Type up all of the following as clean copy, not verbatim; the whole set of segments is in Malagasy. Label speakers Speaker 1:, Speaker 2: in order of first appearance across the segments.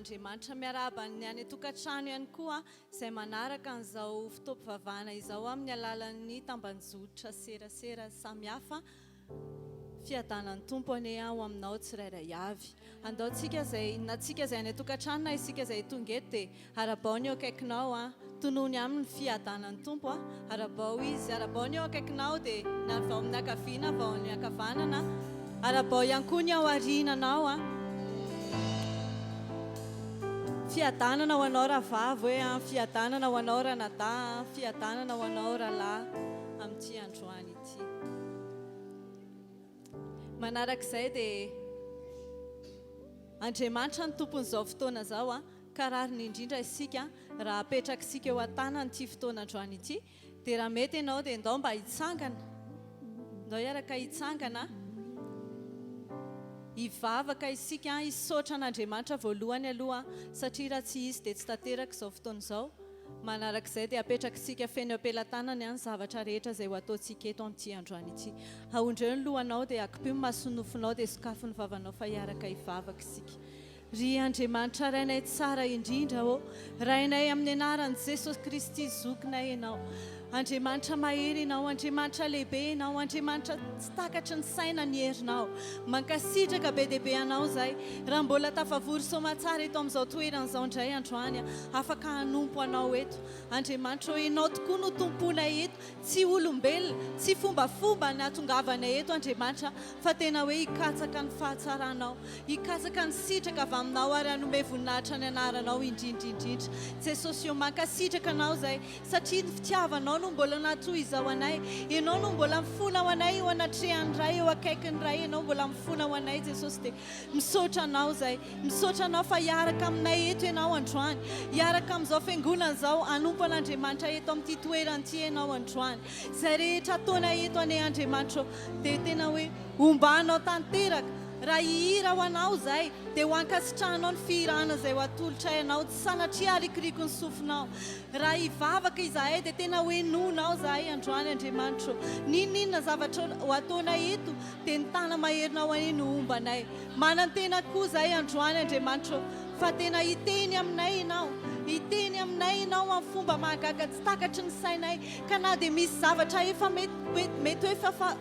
Speaker 1: Andriamanitra miaraba ny any tokantrano ihany koa izay manaraka an'izao fotoam-bavaka izao amin'ny alalan'ny tambanjotra serasera samihafa fiadanan'ny tompo ane ao aminao tsirairay avy. Andaontsika izay natsika izay any tokantrano na isika izay tonga eto dia arabao ny eo akaikinao tonony amin'ny fiadanan'ny tompo arabao izy arabao ny eo akaikinao dia na vao amin'ny akaviana vao ny akavanana arabao ihany koa ny ao aoriananao fiadanana ho anao rahavavy hoe fiadanana ho anao ranadahy fiadanana ho anao rahalahy amin'ity androany ity. Manarak'izay dia Andriamanitra ny tompon'izao fotoana izao karariny indrindra isika raha apetraka isika eo an-tanany ity fotoana androany ity dia raha mety ianao dia ndao mba hitsangana ndao hiaraka hitsangana hivavaka isika hisaotra an'Andriamanitra voalohany aloha satria raha tsy izy dia tsy tanteraka izao fotoana izao. Manarak'izay dia apetraka isika feno am-pelantanany any zavatra rehetra izay ho ataontsika eto amin'ity androany ity. Ahondreo ny lohanao dia akipio ny masonofonao dia sokafo ny vavanao fa hiaraka hivavaka isika. Ry Andriamanitra rainay tsara indrindra rainay amin'ny anaran'i Jesosy Kristy zokinay ianao. Andriamanitra mahery ianao, Andriamanitra lehibe ianao, Andriamanitra tsy takatry ny saina ny herinao. Mankasitraka be dia be anao izay. Raha mbola tafavory soamatsara eto amin'izao toeran'izao indray androany afaka hanompo anao eto. Andriamanitra hoe ianao tokoa no tomponay eto, tsy olombelona, tsy fombafomba ny hatongavanay eto Andriamanitra, fa tena hoe hikatsaka ny fahatsaranao, hikatsaka ny sitraka avy aminao ary hanome voninahitra ny anaranao indrindrindrindra. Jesosy io mankasitraka anao izay satria ny fitiavanao no mbola natoy izao anay. Ianao no mbola mifona ho anay eo anatrehan'ny ray eo akaikin'ny ray. Ianao mbola mifona ho anay Jesosy dia misaotra anao izay. Misaotra anao fa hiaraka aminay eto ianao androany. Hiaraka amin'izao fiangonana izao hanompo an'Andriamanitra eto amin'ity toerana ity ianao androany. Izay rehetra ataonay eto ane Andriamanitra dia tena hoe ombanao tanteraka. Raha hihira ho anao izay dia ho ankasitrahanao ny fihirana izay ho atolotra ianao tsy sanatria harikiriko ny sofinao. Raha hivavaka izahay dia tena hoe nonao izahay androany Andriamanitra. Ninona zavatra ho ataonay eto dia ny tana maherinao anie no ombanay. Manantena koa izahay androany Andriamanitra fa tena hiteny aminay ianao. Hiteny aminay ianao amin'ny fomba mahagaga tsy takatry ny sainay ka na dia misy zavatra efa mety hoe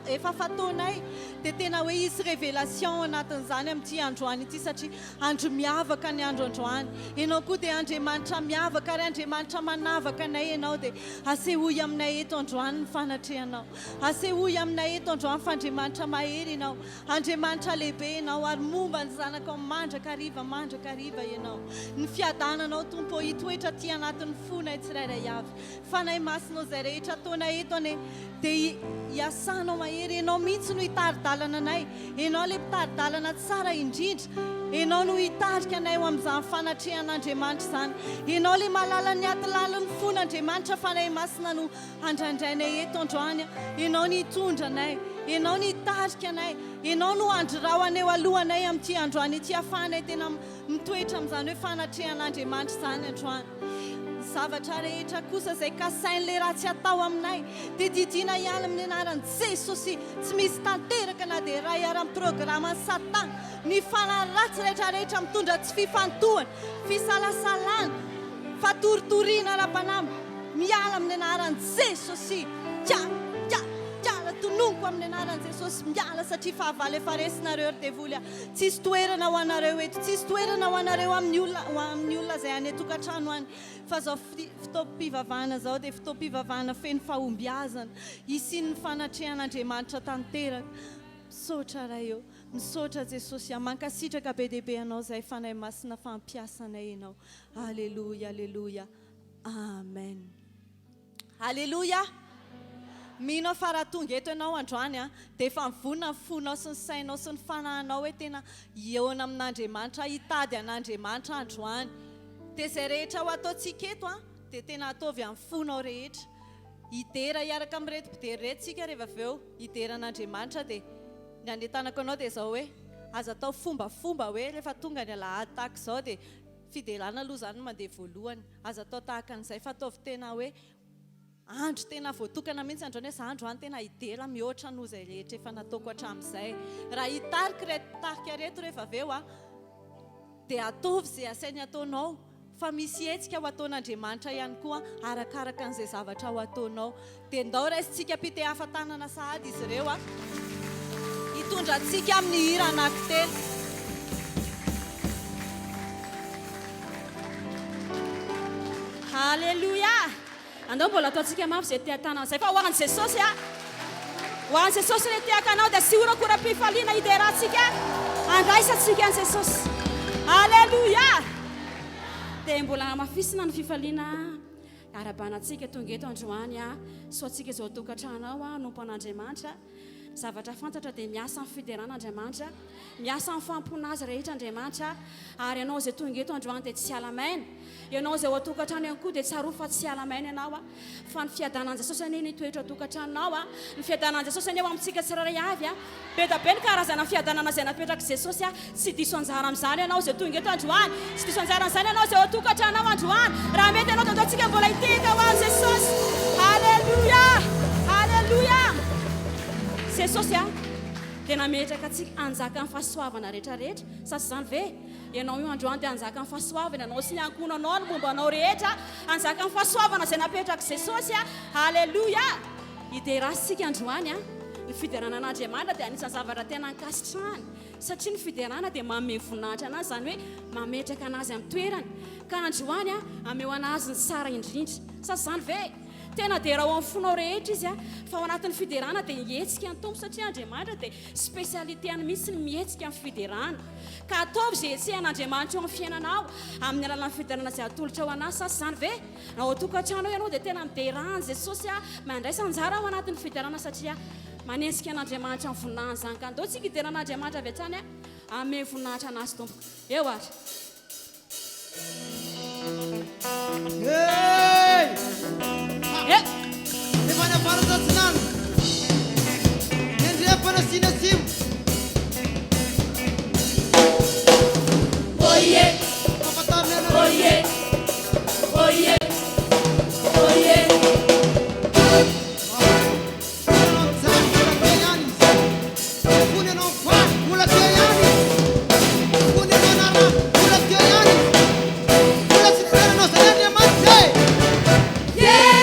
Speaker 1: efa fataonay dia tena hoe hisy révélation anatin'izany amin'ity androany ity satria andro miavaka ny andro androany. Ianao koa dia Andriamanitra miavaka ary Andriamanitra manavaka anay ianao dia asehoy aminay eto androany ny fanatrehanao. Asehoy aminay eto androany fa Andriamanitra mahery ianao. Andriamanitra lehibe ianao ary momba ny zanaka mandraka hariva ianao. Ny fiadananao tompo hitoetra ty anatin'ny fonay tsirairay avy. Fanay masinao izay rehetra ataonay eto ane dia hiasanao mahery. Ianao mihitsy no hitaridalana anay. Ianao ilay mpitaridalana tsara indrindra. Ianao no hitarika anay ho amin'izany fanatrehan'Andriamanitra izany. Ianao ilay mahalala ny atilalan'ny fon'Andriamanitra fanay masina no handraindrainay eto androany. Ianao no hitondra anay. Ianao no hitarika anay. Ianao no androrao anay alohanay amin'ity androany ity ahafahanay tena mitoetra amin'izany hoe fanatrehan'Andriamanitra izany androany. Zavatra rehetra kosa izay kasain'ilay raha tsy atao aminay dia didina hiala amin'ny anaran'i Jesosy. Tsy misy tanteraka na dia raha hiara-ny programma ny Satana. Ny fanaratsy rehetrarehetra mitondra tsy fifantohana, fisalasalana, fatoritoriana ara-panahy miala amin'ny anaran'i Jesosy. Tononoko amin'ny anaran'i Jesosy miala satria fahavalo efa resinareo ry devoly. Tsisy toerana ho anareo eto, tsisy toerana ho anareo amin'ny olona izay any tokantrano any. Fa izao fotoam-pivavahana izao dia fotoam-pivavahana feno fahombiazana hisian'ny fanatrehan'Andriamanitra tanteraka. Misaotra raha eo, misaotra Jesosy mankasitraka be dia be anao izay fanay masina fampiasanay ianao. Alleluia, alleluia, amen. Alleluia. Minao fa raha tonga eto ianao androany dia efa mivonona ny fonao sy ny sainao sy ny fanahinao hoe tena eona amin'Andriamanitra, hitady an'Andriamanitra androany. Dia izay rehetra ho ataontsika eto dia tena ataovy amin'ny fonao rehetra. Hidera hiaraka amin'ny reto mpidery reto tsika rehefa avy eo hidera an'Andriamanitra dia ny anetanako anao dia izao hoe aza atao fombafomba hoe rehefa tonga ny Alahady tahaka izao dia fidelana aloha izany mandeha voalohany. Aza atao tahaka an'izay fa ataovy tena hoe andro tena voatokana mihitsy androany hoe za androany tena hidera mihoatra noho izay rehetra efa nataoko hatramin'izay. Raha hitarika reto rehefa avy eo dia ataovy izay asainy ataonao fa misy hetsika ho ataon'Andriamanitra ihany koa arakaraka an'izay zavatra ho ataonao dia ndao raisitsika pite hafatanana sahady izy ireo a hitondra antsika amin'ny hira anankitelo.
Speaker 2: Halleluja! Andao mbola ataontsika mafy izay tia tanana izay fa ho an'i Jesosy a ho an'i Jesosy ilay tiaka anao dia sy orakora-pifaliana iderahantsika andraisantsika an'i Jesosy. Halleluja! Dia mbola mafisina ny fifaliana arabanantsika tonga eto androany a soantsika izao tokantranao a nompon'Andriamanitra zavatra fantatra dia miasa amin'ny fideran'Andriamanitra miasa amin'ny famponazy rehetra Andriamanitra ary ianao izay tonga eto androany dia tsy alamaina ianao izay ao tokantrano ihany koa dia tsaro fa tsy alamaina ianao a fa ny fiadanan'i Jesosy anie ny toetra tokantranonao a ny fiadanan'i Jesosy anie ao amintsika tsiraray avy a be da be ny karazana fiadanana izay napetraka Jesosy a tsy diso anjara amin'izany ianao izay tonga eto androany tsy diso anjara amin'izany ianao izay ao tokantranonao androany raha mety ianao dia ataontsika mbola hiteka ho an'i Jesosy. Halleluja! Halleluja! Jesosy a dia nametraka antsika anjaka amin'ny fahasoavana rehetrarehetra sasy izany ve ianao io androany dia anjaka amin'ny fahasoavana ianao sy ny ankonanao ny mombanao rehetra anjaka amin'ny fahasoavana izay napetraka Jesosy a. Halleluja! Ideransika androany a ny fideranan'Andriamanitra dia anisan'ny zavatra tena ankasitrahany satria ny fiderana dia manome voninahitra anazy izany hoe mametraka anazy amin'ny toerany ka androany a ameo anazy ny tsara indrindra sasy izany ve tena dia raha ho amin'ny fonao rehetra izy a fa ao anatin'ny fiderana dia mihetsika ny tompo satria Andriamanitra dia spesialiteany mihitsy ny mihetsika amin'ny fiderana ka ataovy izay etsehan'Andriamanitra eo amin'ny fiainanao amin'ny alalan'ny fiderana izay atolotra ao anazy sasy izany ve na ao tokantrano ianao dia tena miderahan Jesosy a mandraisa anjara ao anatin'ny fiderana satria manesika an'Andriamanitra amin'ny voninahiny izany ka andao tsika hideran'Andriamanitra avy hatrany a ame voninahitra anazy tompo eo ary.
Speaker 3: Mana para senang, Hendria pada sini sim.
Speaker 4: Oye, oye, oye, oye.
Speaker 3: Yeah.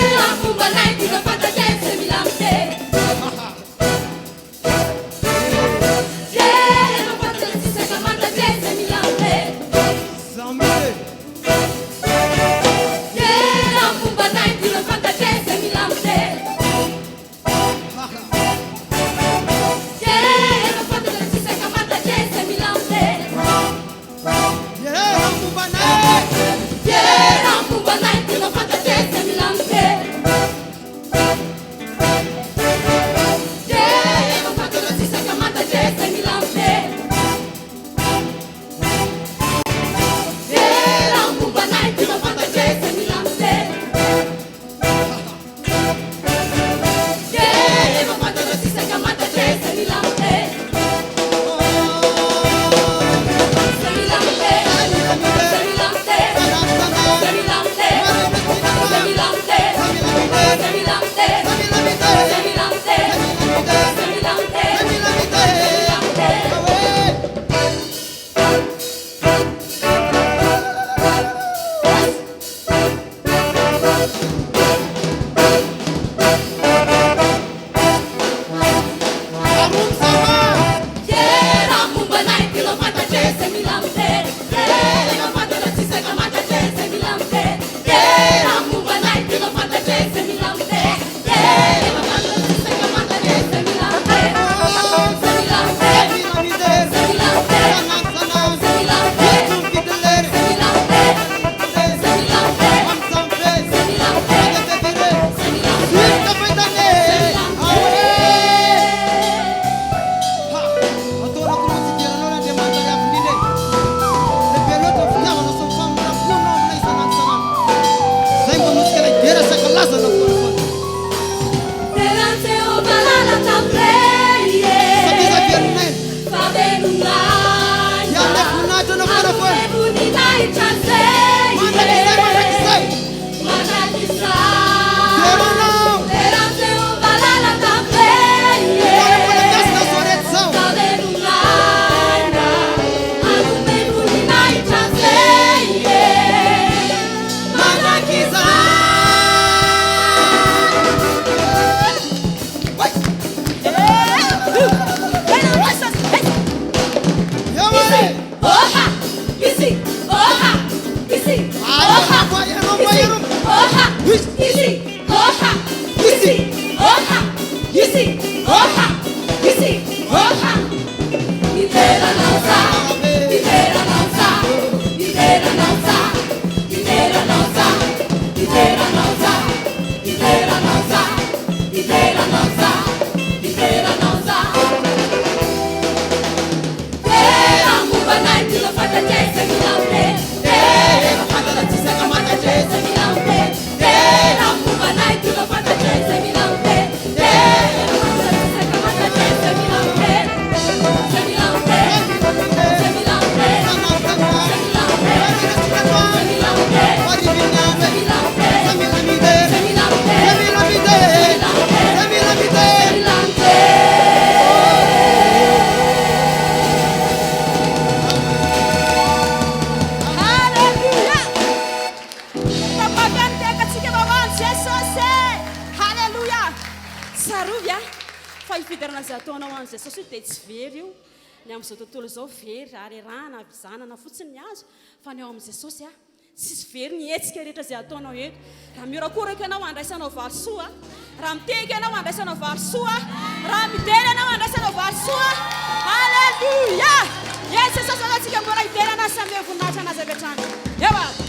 Speaker 2: Jesosy dia tsy very io ny amin'izao tontolo izao very ary rahana zanana fotsiny ny azo fa ny ao amin'i Jesosy tsisy very ny hetsika rehetra izay ataonao eto raha miorakoraka ianao andraisanao valosoa raha mitehika ianao andraisanao valosoa raha midera ianao andraisanao valosoa alleluia Yes Jesosy antsika mora hiderana samy voninahitra anazy avy hatrany eo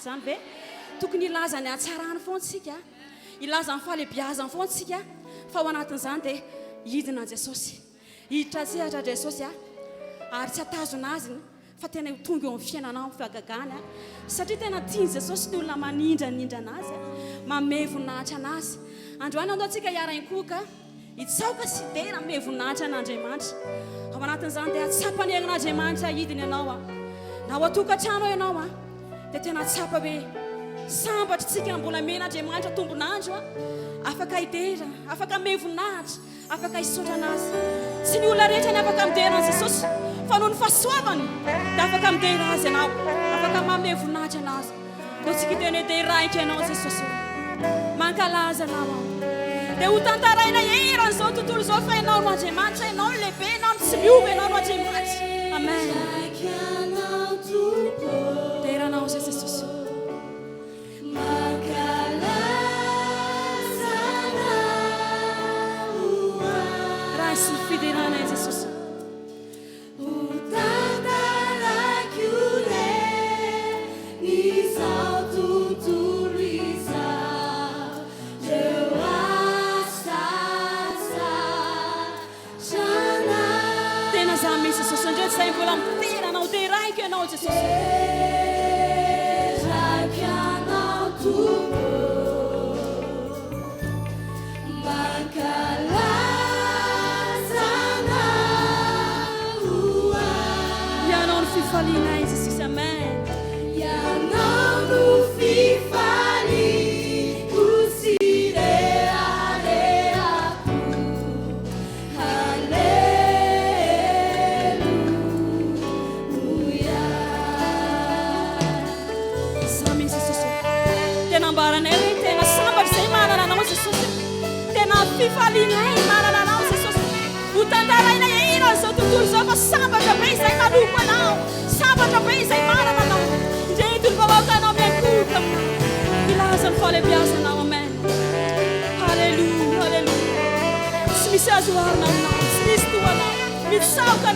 Speaker 2: zany ve tokony ilazany atsarany foantsika ilazany fahalebiazany foantsika fa ao anatin'izany dia hidina Jesosy hiditra tsehatra Jesosy ary tsy atazona azy fa tena tonga eo amin'ny fiainanao fagagany satria tena tiany Jesosy ny olona manindranindra anazy manome voninahitra anazy androany andao antsika hiara-ikoka hitsaoka sy tena manome voninahitra an'Andriamanitra ao anatin'izany dia atsapany ain'Andriamanitra hidiny ianao na ao atokantrano ianao dia tena tsapa hoe sambatra tsika mbola men'Andriamanitra tombonandro afaka hidera afaka manome voninahitra afaka hisaotra anazy tsy ny olona rehetra ny afaka midera an Jesosy fa noho ny fahasoavany dia afaka midera azy ianao afaka manome voninahitra anazy koa tsika tena deraika ianao Jesosy mankalaza anao dia ho tantaraina eran'izao tontolo izao fa ianao no Andriamanitra ianao no lehibe ianao no tsy miova ianao no Andriamanitra amen deranao zay Jesosy raha sy fiderana Jesosy tena za misy Jesosy ndray zay mbola miteranao dia raika ianao Jesosy
Speaker 4: Makalazana
Speaker 2: fifalinay manana anao Jesosy ho tantaraina ino zao tontolo zao fa sambatra be izay maloko anao sambatra be izay manana anao indray tontolo vahoaka anao miankoka ilaza ny fahalebiazanao amen halleluja halleluja tsy misy azo arina aminao tsy misy toanao mitsaoka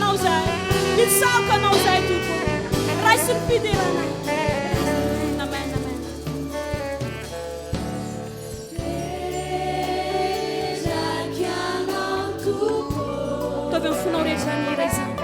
Speaker 2: anao zay tompo raisy ny fidirana amen amen tavy amin'ny fonao rehetra ny iray zany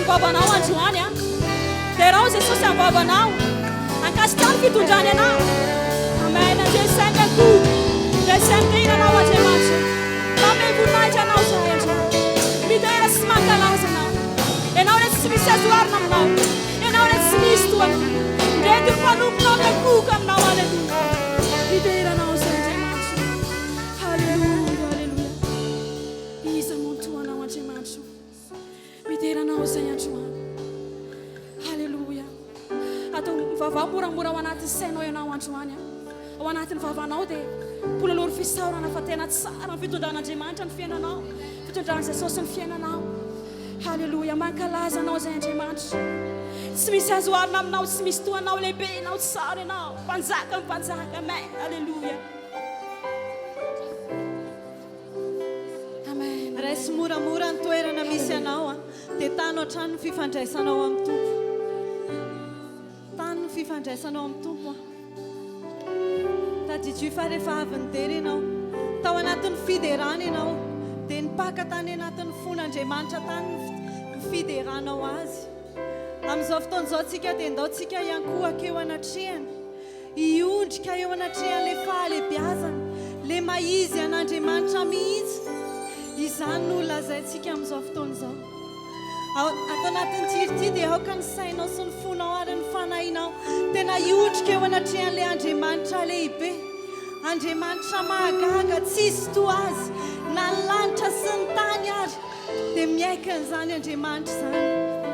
Speaker 2: babanao androany dia raha Jesosy amin'ny babanao ankasitrano fitondrany anao amen andresay miankoka ndresay midenanao Andriamanitra mamy voninahitra anao zahay androany midera sy mankalaza anao ianao rehetra tsy misy azo arina aminao ianao rehetra tsy misy toanao ndreto ny mpanomponao miankoka aminao halleluja mideranao zahay Andriamanitra halleluja halleluja iza montoanao Andriamanitra mideranao zay androany halleluja atao vavao moramora ao anatin'ny sainao ianao androany ao anatin'ny vavanao dia pololory fisaorana fa tena tsara ny fitondran'Andriamanitra ny fiainanao fitondran'i Jesosy ny fiainanao halleluja mankalaza anao zay Andriamanitra tsy misy azo arina aminao tsy misy toanao lehibe anao tsara ianao mpanjaka mpanjaka amen halleluja
Speaker 1: raisy moramora ny toerana misy anao dia tany hatrany ny fifandraisanao amin'ny tompo tany ny fifandraisanao amin'ny tompo tadidio fa rehefa avy ny dery ianao tao anatin'ny fiderana ianao dia nipaka tany anatin'ny fon'Andriamanitra tany ny fideranao azy amin'izao fotoan'izao tsika dia ndao tsika iankohaka eo anatrehany iondrika eo anatrehany le fahalebiazany le maizy an'Andriamanitra mihitsy izany no lazaintsika amin'izao fotoan'izao atao anatin'ny tirity dia aoka ny sainao sy ny fonao ary ny fanahinao tena iondrika eo anatrehan'ilay Andriamanitra lehibe Andriamanitra mahagaga tsisy toa azy na ny lanitra sy ny tany ary dia miaikan'izany Andriamanitra zany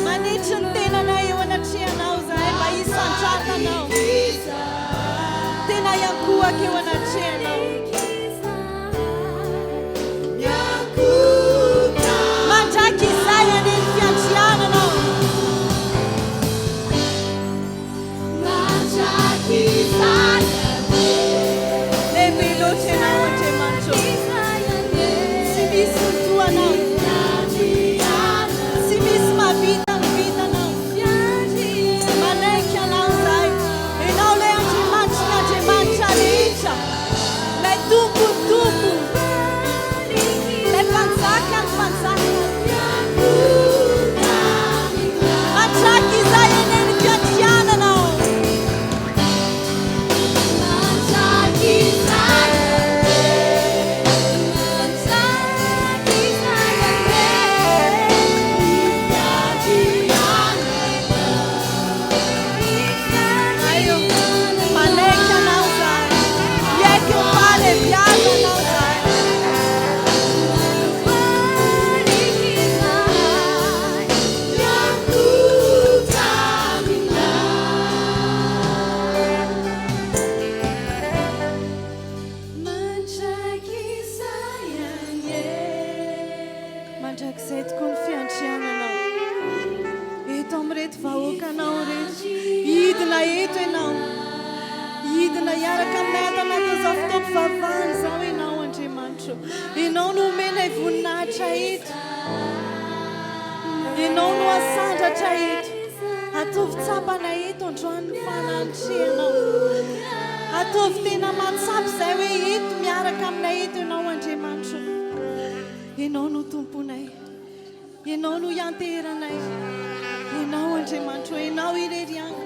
Speaker 3: Manitry ny tenanay eo anatrehana ao zahay mba hisandraka anao
Speaker 1: rehetra ianao Andriamanitra. Tsy misy fotoanao, tsy misy mahavita ny vitanao. Manaiky anao zahay. Ianao ilay Andriamanitra ny Andriamanitra rehetra, ilay tompontompo, ilay mpanjaka ny mpanjaka. Matraky izay eny ny fiantriananao. Mandrakizay tokoa ny fiantriananao. Eto amin'ireto vahoakanao rehetra, hidina eto ianao. Hidina hiaraka aminay ato anatin'izao fotoam-pivavahana izao ianao Andriamanitra. Ianao no omenay voninahitra eto. Ianao no asandratra eto. Atovy tsapana eto androany ny fananitrehanao. Atovy tena matsapy izay hoe eto miaraka aminay eto ianao Andriamanitra. Ianao no tomponay, ianao no ianteranay, ianao Andriamanitra, ianao ireriana.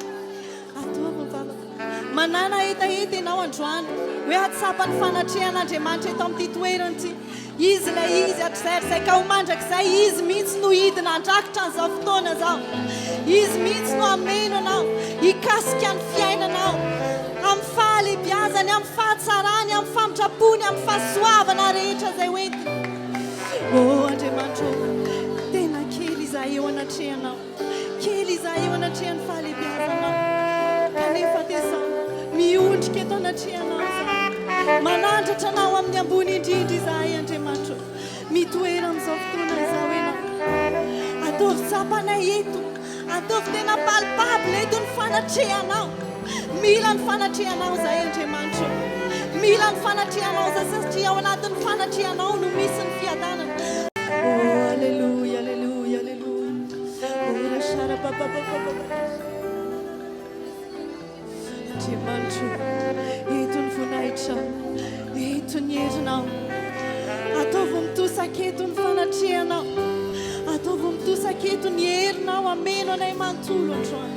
Speaker 1: Ataovy vavaka, manana hetaheta ianao androany hoe atsapa ny fanatrehan'Andriamanitra eto amin'ity toerana ity. Izy ilay izy hatrizay ka ho mandrakizay, izy mihitsy no hidina andrakitra an'izao fotoana izao. Izy mihitsy no ameno anao, hikasika ny fiainanao amin'ny fahalebiazany, amin'ny fahatsarany, amin'ny famindrapony, amin'ny fahasoavana rehetra izay hoentiny. Andriamanitra, tena kely izahay eo anatrehanao, kely izahay eo anatrehan'ny fahalebiazanao. Kanefa tesao miondrika eto anatrehanao izahay, manandratra anao amin'ny ambony indrindra izahay Andriamanitra. Mitoera amin'izao fotoana izao ianao. Ataovy tsapanay eto, ataovy tena palpable eto ny fanatrehanao. Mila ny fanatrehanao izahay Andriamanitra. Mila ny fanatrehanao satria ao anatin'ny fanatrehanao no misy ny fiadanana. Alleluia, alleluia, alleluia. Rashara papa papa. Andriamanitra, eto ny voninahitra, eto ny herinao. Ataovy mitosaka eto ny fanatrehanao. Ataovy mitosaka eto ny herinao, ameno anay manontolo androany.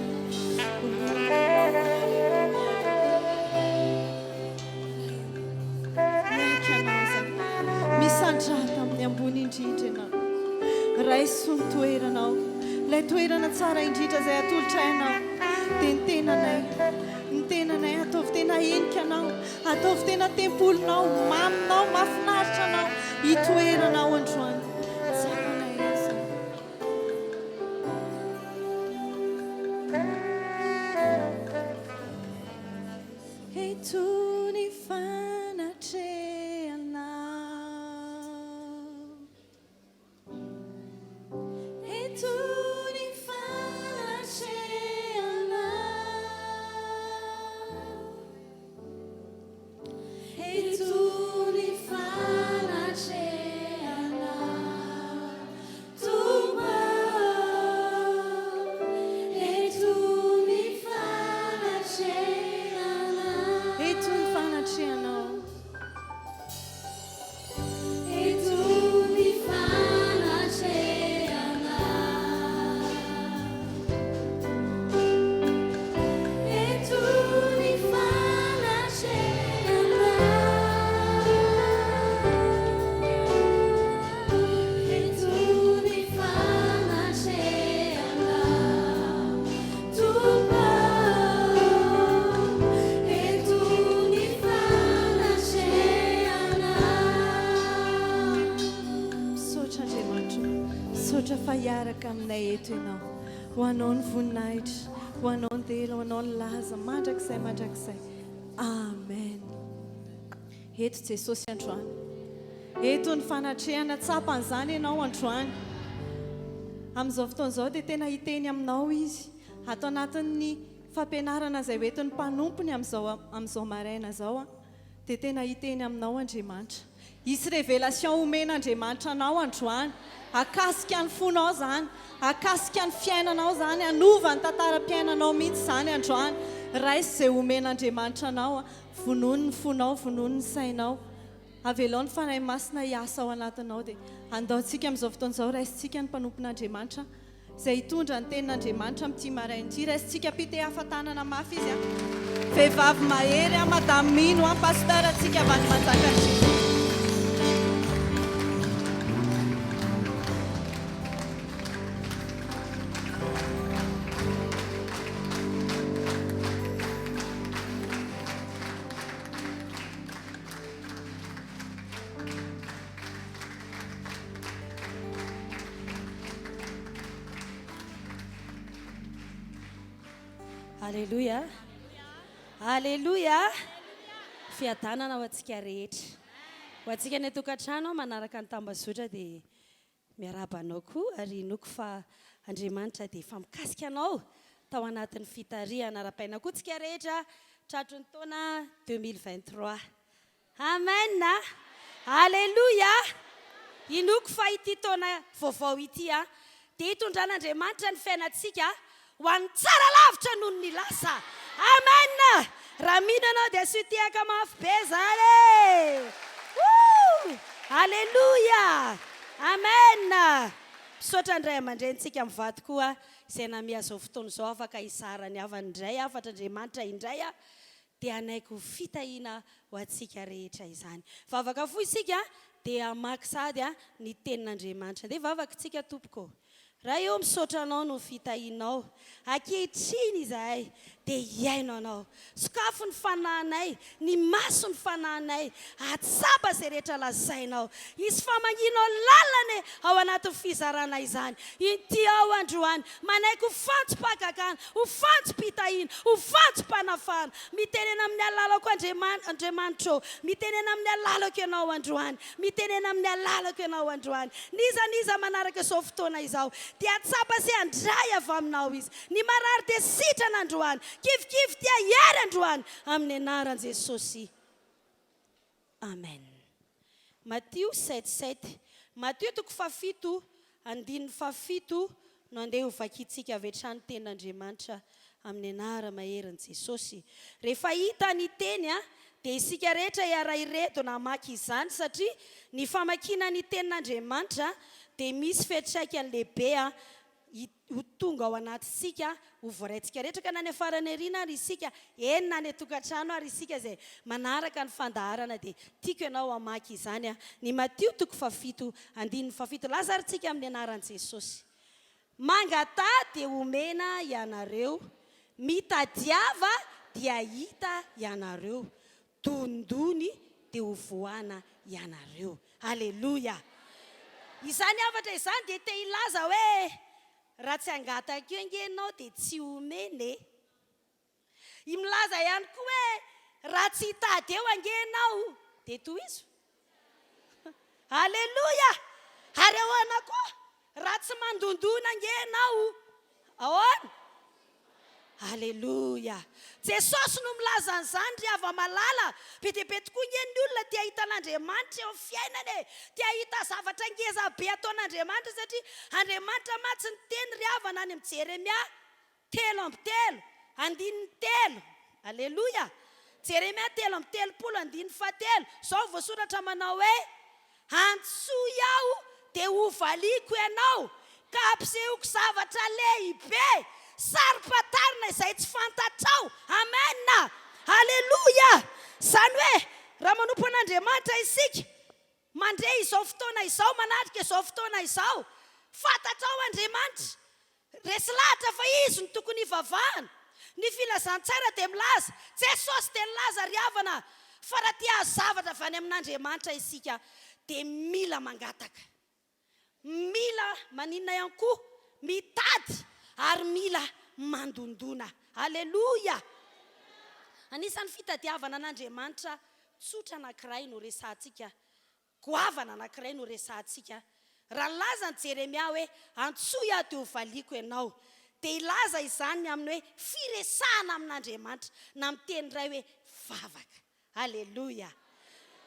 Speaker 1: Misandrata amin'ny ambony indrindra ianao. Raiso ny toeranao, ilay toerana tsara indrindra izay atolotra ianao. Dia ny tenanay ataovy tena enika anao, ataovy tena tempolonao, maminao, mahafinaritra anao, hitoeranao androany. Tsapanay izy. Eto ny fanatrehanao. Iaraka aminay eto ianao, ho anao ny voninahitra, ho anao ny dela, ho anao ny laza, mandrakizay, mandrakizay. Amen. Eto Jesosy androany, eto ny fanatrehana tsapan'izany ianao androany. Amin'izao fotoana izao dia tena hiteny aminao izy, atao anatin'ny fampianarana izay hoentin'ny mpanompony amin'izao maraina izao, dia tena hiteny aminao Andriamanitra. Isy révélation omen'Andriamanitra anao androany, akasika ny fonao zany, akasika ny fiainanao zany, anova ny tantaram-piainanao mihitsy zany androany. Raisy izay omen'Andriamanitra anao, vonoiny ny fonao, vonoiny ny sainao. Avelao ny fanahy masina hiasa ao anatinao dia andaontsika amin'izao fotoan'izao raisintsika ny mpanompon'Andriamanitra izay hitondra ny tenin'Andriamanitra amin'ity maraina ity. Raisintsika pite hafatanana mafy izy vehivavy mahery madame Mino pasteur antsika avy any Manjakatra.
Speaker 2: Alléluia. Alléluia. Fiadanana ho antsika rehetra. Ho antsika ny tokantrano manaraka ny tambazotra dia miaraba anao koa ary noko fa Andriamanitra dia efa mikasika anao tao anatin'ny fitariana ara-paina koa tsika rehetra tratro ny taona 2023. Amen. Alléluia. Inoko fa ity taona vaovao ity dia hitondran'Andriamanitra ny fiainantsika ho an'ny tsara lavitra noho ny lasa. Amen. Raha mihinanao dia sotiaka mafy be zany. Alléluia. Amen. Misaotra indray aman-drenitsika mivady koa izay namiazao fotoana izao afaka izarany avany indray afatra Andriamanitra indray dia anaiko fitahiana ho antsika rehetra izany. Vavaka fo isika dia amaky sady ny tenin'Andriamanitra. Dia vavaka tsika tompoko. Raha eo misaotra anao no fitahianao, ankehitriny izahay dia hiaino anao. Sokafo ny fanahinay, ny maso ny fanahinay, atsapa izay rehetra lazainao. Isy famanginao lalany ao anatin'ny fizarana izany. Inty ao androany, manaiky ho fantom-pakakana, ho fantom-pitahiana, ho fantom-panafahana. Mitenena amin'ny alalako Andriamanitra, mitenena amin'ny alalako ianao androany, mitenena amin'ny alalako ianao androany. Niza manaraka izao fotoana izao. Dia atsapa sy andray avy aminao izy. Ny marary dia sitrana androany. Kivikivy dia hiary androany. Amin'ny anaran'i Jesosy. Amen. Matthieu 7:7. Matthieu 7:7 no andeha ho vakitsika avy hatrany tenin'Andriamanitra amin'ny anara maherin'i Jesosy. Rehefa hita ny teny dia isika rehetra hiara-ireto namaky izany satria ny famakina ny tenin'Andriamanitra dia misy fiantraikany lehibe ho tonga ao anatintsika ho voaraintsika rehetra ka nany afarany ariana ary isika enina ny tokantrano ary isika izay manaraka ny fandaharana dia tiako ianao hamaky izany ny Matthieu 7:7 lazarintsika amin'ny anaran'i Jesosy. Mangatà dia omena ianareo, mitadiava dia hita ianareo, dondony dia ho voana ianareo. Alleluia. Izany avatra izany dia te hilaza hoe raha tsy angataka eo angenao dia tsy omene. Milaza ihany koa hoe raha tsy hitady eo angenao dia tohizo. Alleluia. Ary ahoana koa raha tsy mandondona angenao ahoana. Alleluia. Jesosy no milaza an'izany ry hava-malala. Be dia be tokoa ny olona tia hita an'Andriamanitra eo fiainany, tia hita zavatra ngeza be ataon'Andriamanitra satria Andriamanitra matsy ny teny ry havana any amin'ny Jeremia 3:3. Alleluia. Jeremia 3:3. Zao voasoratra manao hoe antsoa iaho dia ho valiko ianao ka ampisehoko zavatra lehibe saro-patarina izay tsy fantatrao. Amen. Alleluia. Zany hoe raha manompo an'Andriamanitra isika mandray izao fotoana izao, manatrika izao fotoana izao, fantatrao Andriamanitra resy lahatra fa izy no tokony hivavahana. Ny filazantsara dia milaza, Jesosy dia nilaza ry havana fa raha tia zavatra avy any amin'Andriamanitra isika dia mila mangataka, mila maninona ihany koa, mitady ary mila mandondona. Alleluia. Anisan'ny fitadiavana an'Andriamanitra tsotra anankiray no resantsika, goavana anankiray no resantsika. Raha nilaza ny Jeremia hoe antsoa aho dia ho valiko ianao, dia ilaza izany amin'ny hoe firesahana amin'Andriamanitra na amin'ny teny iray hoe vavaka. Aleluia.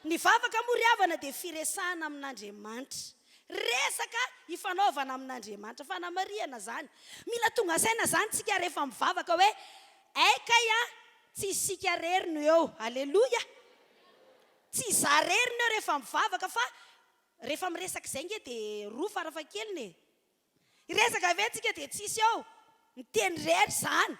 Speaker 2: Ny vavaka moriavana dia firesahana amin'Andriamanitra. Resaka ifanaovana amin'Andriamanitra, fanamariana zany. Mila tonga saina zany tsika rehefa mivavaka hoe aikay tsy isika reriny eo. Aleluia. Tsy zareriny eo rehefa mivavaka fa rehefa miresaka izay nge dia roa farafahakeliny. Resaka ave tsika dia tsisy eo. Miteny rery zany.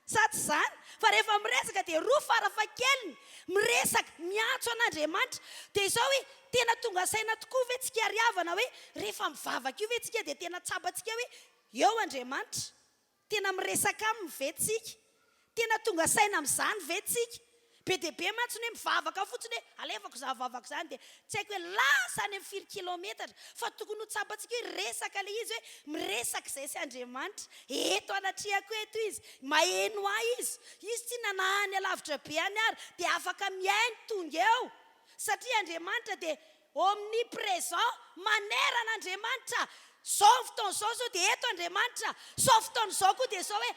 Speaker 2: Sa tsy zany? Fa rehefa miresaka dia roa farafahakeliny. Miresaka miantso an'Andriamanitra. Dia izao hoe tena tonga saina tokoa ve tsika riavana hoe rehefa mivavaka io ve tsika dia tena tsabatsika hoe eo Andriamanitra. Tena miresaka aminy ve tsika. Tena tonga saina amin'izany ve tsika. Be dia be mantsy hoe mivavaka fotsiny hoe alefako za vavaka zany dia tsy haiko hoe lasa any amin'ny 4 kilometatra. Fa tokony ho tsabatsika hoe resaka ilay izy hoe miresaka izay sy Andriamanitra. Eto anatrehako eto izy. Maheno ahy izy. Izy tsy nanahany alavitra be any ary dia afaka miaino tonga eo. Satria Andriamanitra dia omnipresent, maneran'Andriamanitra. Zao fotoan'izao zao dia eto Andriamanitra. Zao fotoan'izao koa dia zao hoe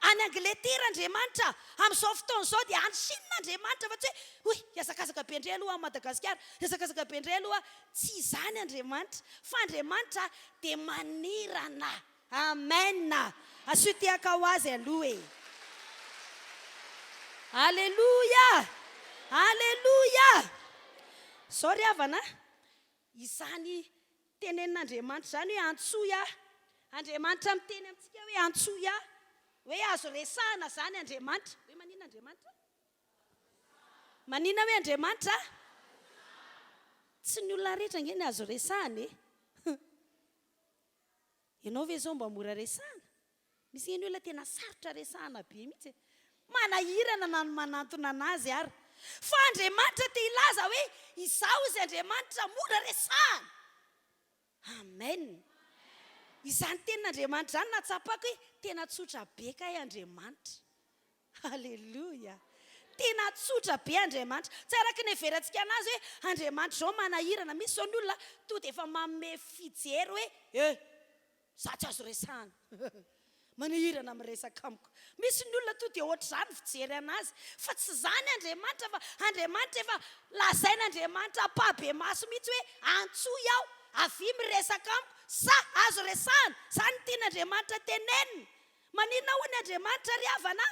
Speaker 2: any Angletera Andriamanitra. Amin'izao fotoan'izao dia any Chine Andriamanitra. Fa tsy hoe hiazakazaka be indray aloha Madagasikara, hiazakazaka be indray aloha. Tsy izany Andriamanitra. Fa Andriamanitra dia manirana. Amen. Asotiaka ho azy aloha e. Aleluia. Aleluia. Zao ry havana. Izany tenenin'Andriamanitra zany hoe antsoia. Andriamanitra miteny amintsika hoe antsoia. Hoe azo resahana zany Andriamanitra. Hoe manina Andriamanitra? Manina hoe Andriamanitra? Tsy ny olona rehetra nge ny azo resahana e. Ianao ve zao mba mora resahana? Misy ny olona tena sarotra resahana be mihitsy. Manahirana na manantona anazy ary. Fa Andriamanitra te ilaza hoe izao izy Andriamanitra mora resahana. Amen. Izany tenin'Andriamanitra zany natsapako hoe tena tsotra be kay Andriamanitra. Aleluia. Tena tsotra be Andriamanitra. Tsy araka ny heverantsika anazy hoe Andriamanitra zao manahirana. Misy zao ny olona to dia efa manome fijery hoe za tsy azo resahana. Manahirana miresaka amiko. Misy ny olona to dia ohatr'izany fijery anazy. Fa tsy zany Andriamanitra fa Andriamanitra efa lazain'Andriamanitra pahabe maso mihitsy hoe antsoy aho. Avy miresaka amiko. Sa azo resahana. Zany tian'Andriamanitra teneniny. Maninona hoy Andriamanitra ry havana?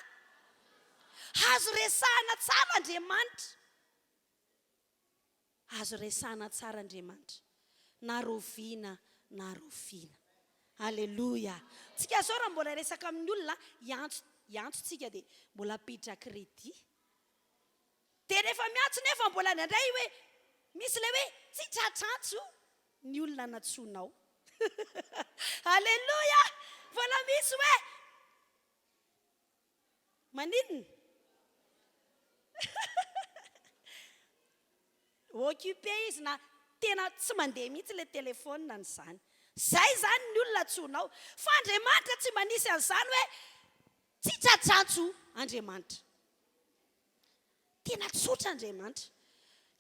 Speaker 2: Azo resahana tsara Andriamanitra. Azo resahana tsara Andriamanitra. Na roviana na roviana. Aleluia. Tsika zao raha mbola resaka amin'ny olona iantso tsika dia mbola piditra kredi. Dia rehefa miantso nefa mbola indray hoe misy ilay hoe tsy tratrantso ny olona natsonao. Aleluia. Mbola misy hoe maninona? Occupé izy na tena tsy mandeha mihitsy ilay telefona n'izany. Zay zany ny olona tsonao. Fa Andriamanitra tsy manisy an'izany hoe tsy tratrantso Andriamanitra. Tena tsotra Andriamanitra.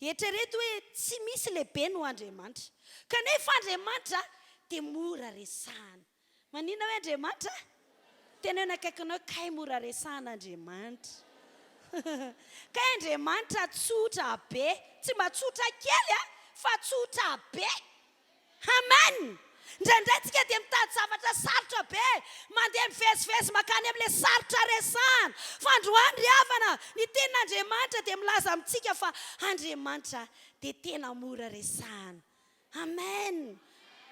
Speaker 2: Eritrereto hoe tsy misy lehibe no Andriamanitra. Kanefa Andriamanitra dia mora resahana. Manina hoe Andriamanitra? Tena hoe nakaikinao kay mora resahana Andriamanitra. Kay Andriamanitra tsotra be. Tsy matsotra kely fa tsotra be. Amen. Indraindray tsika dia mitady zavatra sarotra be. Mandeha mivezivezy makany amin'ilay sarotra resahana. Fa androany ry havana, ny tenin'Andriamanitra dia milaza amintsika fa Andriamanitra dia tena mora resahana. Amen.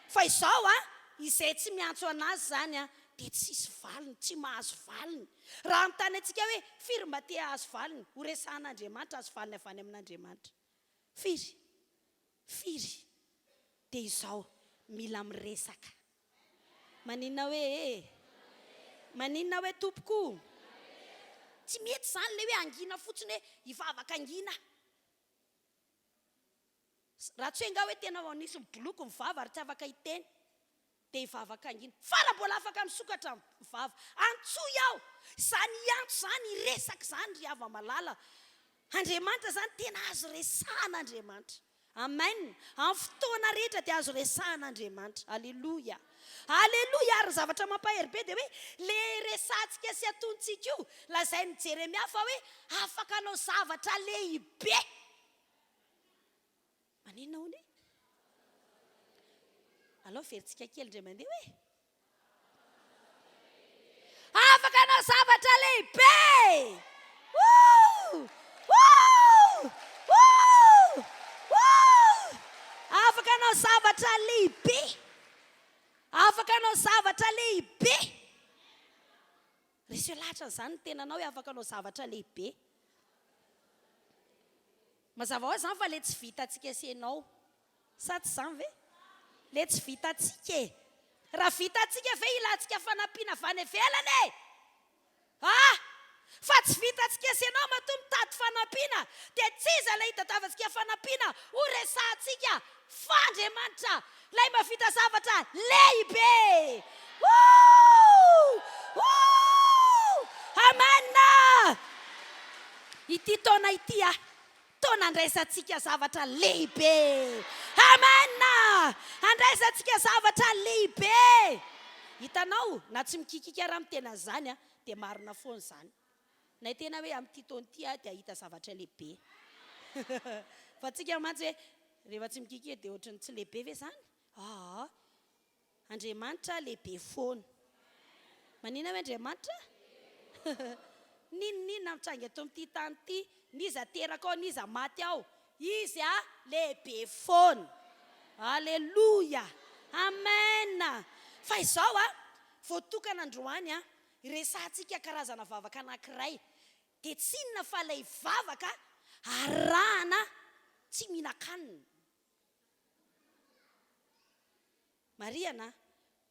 Speaker 2: Fa izao izay tsy miantso anazy zany dia tsisy valiny, tsy mahazo valiny. Raha mitany antsika hoe firy mba te hahazo valiny, ho resahan'Andriamanitra azo valiny avy any amin'Andriamanitra. Firy. Dia izao mila miresaka. Maninona hoe tompoko? Tsy mety zany ilay hoe angina fotsiny hoe hivavaka angina. Raha tsy hoe nga hoe tena nisy miboloko mivava ary tsy afaka hiteny dia hivavaka angina. Fa mbola afaka misokatra mivava. Antsoy aho. Zany iantso zany iresaka zany ry hava malala. Andriamanitra zany tena azo resahana Andriamanitra. Amen. Amin'ny fotoana rehetra dia azo resahana Andriamanitra. Aleluia. Aleloia, ary zavatra mampahery be dia hoe le resantsika sy atontsika io lazainy Jeremia fa hoe afaka anao zavatra lehibe. Maninona hony? Alao veritsika kely indray mandeha hoe afaka anao zavatra lehibe. Afaka anao zavatra lehibe. Afaka anao zavatra lehibe. Resy lahatra n'izany ny tenanao hoe afaka anao zavatra lehibe. Mazava ho azy izany fa le tsy vitantsika sy ianao. Sa tsy izany ve? Le tsy vitantsika e. Raha vitantsika ve ilantsika fanampiana avy any ivelany e? Fa tsy vitantsika sy ianao matoa mitady fanampiana dia tsy iza ilay hitadiavantsika fanampiana ho resantsika fa Andriamanitra ilay mahavita zavatra lehibe. Amena. Ity taona ity taona andraisantsika zavatra lehibe. Amena. Andraisantsika zavatra lehibe. Hitanao na tsy mikikika raha mitena zany dia marina foana izany. Na tena hoe amin'ity taona ity dia hita zavatra lehibe. Fa tsika mantsy hoe rehefa tsy mikikika dia ohatrany tsy lehibe ve izany? Andriamanitra lehibe foana. Manina hoe Andriamanitra? Ninona mitranga eto amin'ity tany ity, niza teraka ao, niza maty ao, izy lehibe foana. Aleluia. Amen. Fa izao voatokana androany resantsika karazana vavaka anankiray dia tsy inona fa ilay vavaka arahana tsy mihinan-kanina. Mariana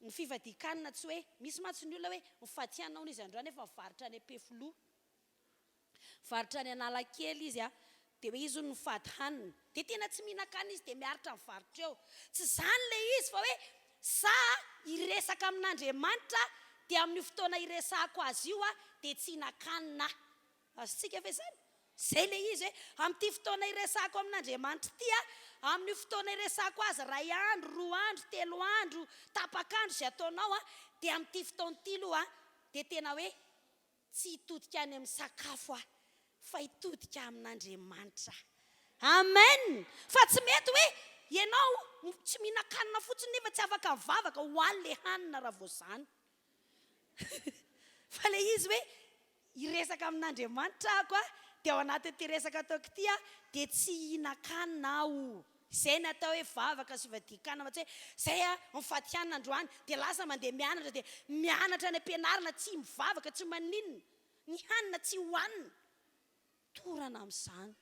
Speaker 2: ny fifadian-kanina tsy hoe misy mantsy ny olona hoe mifatianao izy androany efa mivarotra any Ampefiloha, mivarotra any Analakely izy dia hoe izy no mifady hanina dia tena tsy mihinan-kanina izy dia miaritra mivarotra eo. Tsy izany le izy fa hoe sa iresaka amin'Andriamanitra dia amin'ny fotoana iresahako azy io dia tsy hinan-kanina. Azontsika ve izany? Zay le izy hoe amin'ity fotoana iresahako amin'Andriamanitra ity amin'ny fotoana iresahako azy 2 andro, 2 andro, 3 andro, tapakandro izay ataonao dia amin'ity fotoana ity aloha dia tena hoe tsy hitodika any amin'ny sakafo fa hitodika amin'Andriamanitra. Amen. Fa tsy mety hoe ianao tsy mihinan-kanina fotsiny nefa tsy afaka mivavaka hoany le hanina raha voazany. Fa le izy hoe iresaka amin'Andriamanitra ako dia ao anatin'ity resaka ataoko ity dia tsy hihinan-kanina aho. Izay natao hoe vavaka sy fifadian-kanina fa tsy hoe izay mifady hanina androany dia lasa mandeha mianatra dia mianatra any am-pianarana tsy mivavaka tsy maninona, ny hanina tsy hohanina. Torana amin'izany.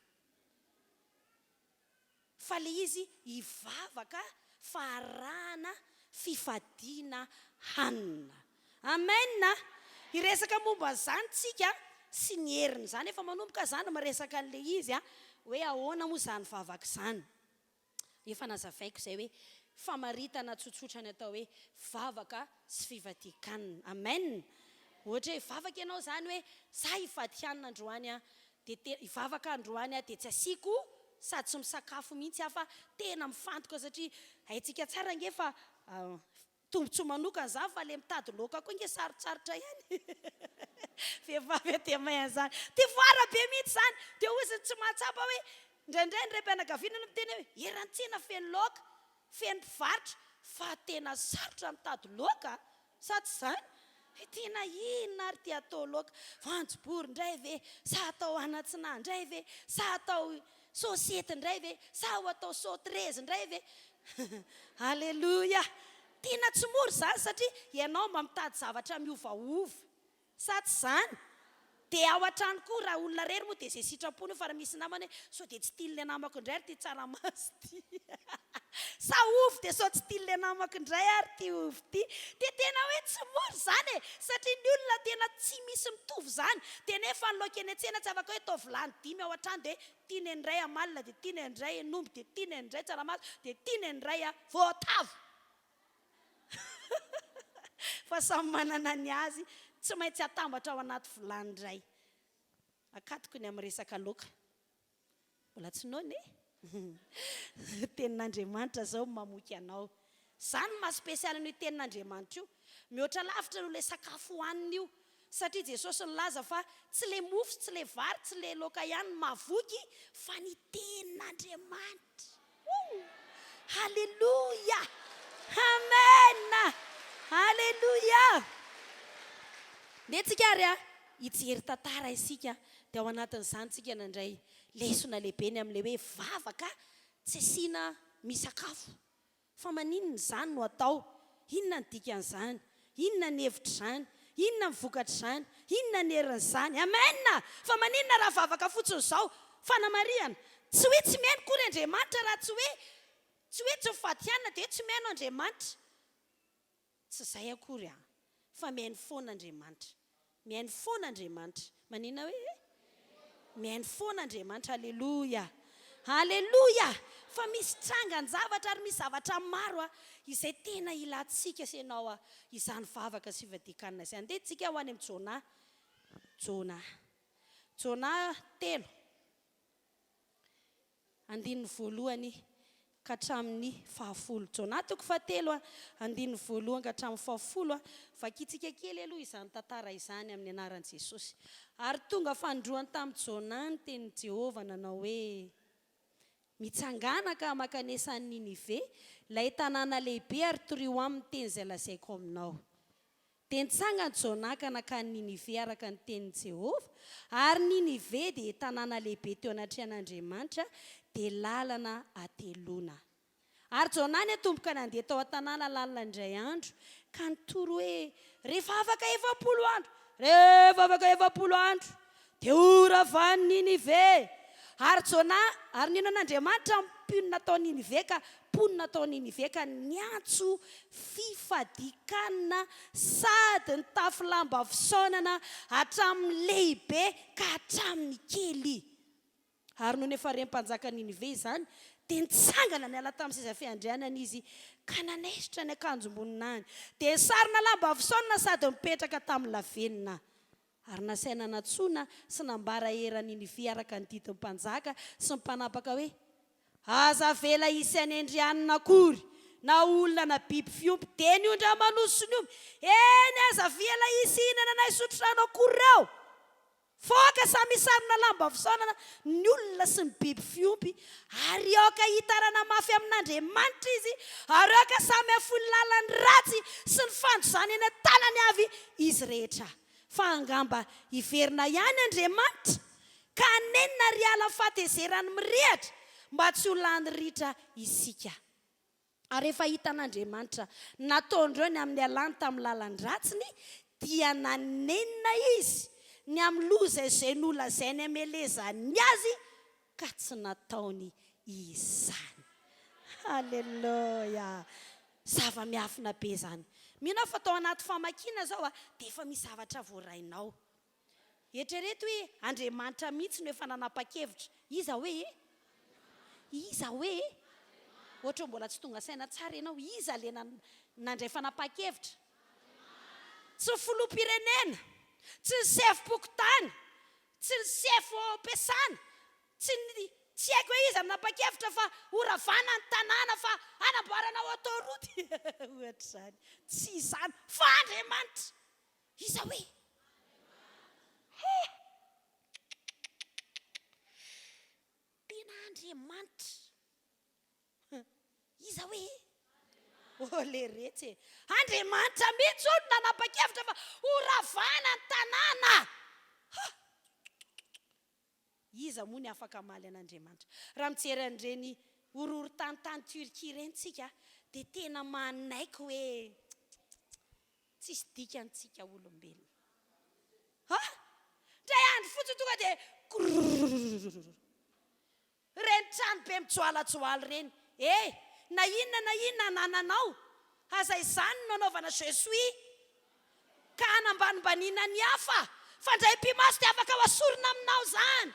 Speaker 2: Fa le izy hivavaka fa arahana fifadiana hanina. Amen. Iresaka momba izany tsika sy ny heriny izany efa manomboka izany maresaka an'le izy hoe ahoana moa izany vavaka izany. Efa nazavaiko izay hoe famaritana tsotsotra ny atao hoe vavaka sy fifadian-kanina. Amen. Ohatra hoe vavaka ianao izany hoe za hifady hanina androany dia hivavaka androany dia tsy asiako sady tsy misakafo mihitsy fa tena mifantoka satria haitsika tsara nge fa tombotsoa manokana izany fa le mitady laoka koa nge sarotsarotra ihany. Vehivavy dia mahay an'izany. Tia voara be mihitsy izany dia ozy tsy mahatsapa hoe indraindray ny raim-pianakaviana no miteny hoe erantsena feno laoka, feno mpivarotra fa tena sarotra mitady laoka. Sa tsy izany? Tena inona ary tia atao laoka? Voanjobory indray ve? Sa atao anatsinahy indray ve? Sa atao sôsety indray ve? Sa ho atao sôtrezy indray ve? Aleluia. Tena tsy mora izany satria ianao mba mitady zavatra miovaova. Sa tsy izany? Dia ao an-trano koa raha olona rery moa dia izay sitrapony fa raha misy namana hoe sao dia tsy tian'ilay namako indray ary tia tsaramaso ty. Sa ovy dia sao tsy tian'ilay namako indray ary tia ovy ty. Dia tena hoe tsy mora izany satria ny olona tena tsy misy mitovy izany. Dia nefa ny laoka eny an-tsena tsy afaka hoe atao vilany 5 ao an-trano dia tiany indray amalona dia tiany indray nomby dia tiany indray tsaramaso dia tiany indray voatavo. Fa samy manana ny azy, tsy maintsy atambatra ao anaty vilany iray. Akatoko ny amin'ny resaka laoka. Mbola tsy noana e? Tenin'Andriamanitra zao mamoky anao. zany mahaspesialy ny tenin'Andriamanitra io mihoatra lavitra no le sakafo hohaniny io satria Jesosy nilaza fa tsy le mofo tsy le vary tsy le laoka ihany mavoky fa ny tenin'Andriamanitra. Halleluja, amen, halleluja. Dia tsika ary hijery tantara isika dia ao anatin'izany tsika nandray lesona lehibe ny amin'ilay hoe vavaka tsy asiana misakafo. Fa maninona izany no atao? Inona ny dikan'izany? Inona ny hevitra izany? Inona ny vokatra izany? Inona ny herin'izany? Amen. Fa maninona raha vavaka fotsiny izao? Fanamariana. Tsy hoe tsy meno kory Andriamanitra raha tsy hoe tsy fifadiana dia tsy meno Andriamanitra. Tsy izay akory fa mihaino foana Andriamanitra. Mihaino foana Andriamanitra. Maninona hoe? Mihaino foana Andriamanitra. Halleluja. Halleluja. Fa misy trangan-javatra ary misy zavatra maro izay tena ilatsika senao izany vavaka sy fifadian-kanina izany. Dia tsika ho any amin'ny Jona 3 andininy voalohany ka hatramin'ny 10. Jona 3 andininy voalohany ka hatramin'ny 10. Vakitsika kely aloha izany tantara izany amin'ny anaran'i Jesosy. Ary tonga fandroany tamin'i Jona ny tenin'i Jehovah nanao hoe mitsangana ka makanesany Ninive ilay tanàna lehibe ary torio amin'ny teny izay lazaiko aminao. Dia nitsangana Jona ka nakany Ninive araka ny tenin'i Jehovah. Ary Ninive dia tanàna lehibe teo anatrehan'Andriamanitra dia lalana ateloana. Ary Jona ny atomboka nandeha tao an-tanàna lalina indray andro ka nitoro hoe rehefa afaka 70 andro. Rehefa afaka 70 andro dia oravany Ninive. Ary Jona ary nino an'Andriamanitra mponina tao Ninive ka mponina tao Ninive ka niantso fifadian-kanina sady ny tafo lamba fisaonana hatramin'ny lehibe ka hatramin'ny kely. Ary noho ny FIvoriam-panafahana Ninive izany dia nitsangana niala tamin'ny seza fiandrianana izy ka nanesitra ny akanjo-mboninany dia sarina lamba fisaonana sady mipetraka tamin'ny lavenina. Ary nasaina natsoina sy nambara era Ninive araka ny didin'ny mpanjaka sy ny mpanapaka hoe aza vela isy any andrianina akory na olona na biby fiompy dia ny ondra manosony omby eny aza vela isy hinana na isotro rano akory reo. Foka samy sarina lamba fisaonana ny olona sy ny biby fiompy ary aoka hitarana mafy amin'Andriamanitra izy ary aoka samy afony lalany ratsy sy ny fandrozany eny an-tanany avy izy rehetra. Fa angamba hiverina ihany Andriamanitra ka nenina riala fatezerany mirehatra mba tsy ho lany ritra isika. Ary rehefa hitan'Andriamanitra nataondreo ny amin'ny alany tamin'ny lalany ratsiny dia nanenina izy ny amin'ny loza izay nolazainy amelezany azy ka tsy nataony izany. Halleluja. Zava-miafina be zany. Mino fa tao anaty famakina zao dia efa misy zavatra voarainao. Eritrereto hoe Andriamanitra mihitsy no efa nanapa-kevitra. Iza hoe ohatra mbola tsy tonga saina tsara ianao. Iza le nandray fanapa-kevitra? Tsy filoham-pirenena, tsy ny sefo-pokotany, tsy ny sefo-pesana, tsy haiko hoe iza nanapa-kevitra fa horavana ny tanàna fa anamboarana autoroute. Ohatra izany. Tsy izany fa Andriamanitra. Iza hoe? Tena Andriamanitra. Iza hoe? Le retsy. Andriamanitra mihitsy olo nanapa-kevitra fa horavana ny tanàna. Iza moa ny afaka maly an'Andriamanitra? Raha mijery an'ireny horohorontany Turkia ireny tsika dia tena manaiky hoe tsisy dikantsika olombelona. Ndray andro fotsiny tonga dia reny trano be mijoalajoala reny. Na inona nananao aza izany no anaovana Jesoi ka anambanimbaniana ny hafa fa ndray mpimaso dia afaka ho asorina aminao izany.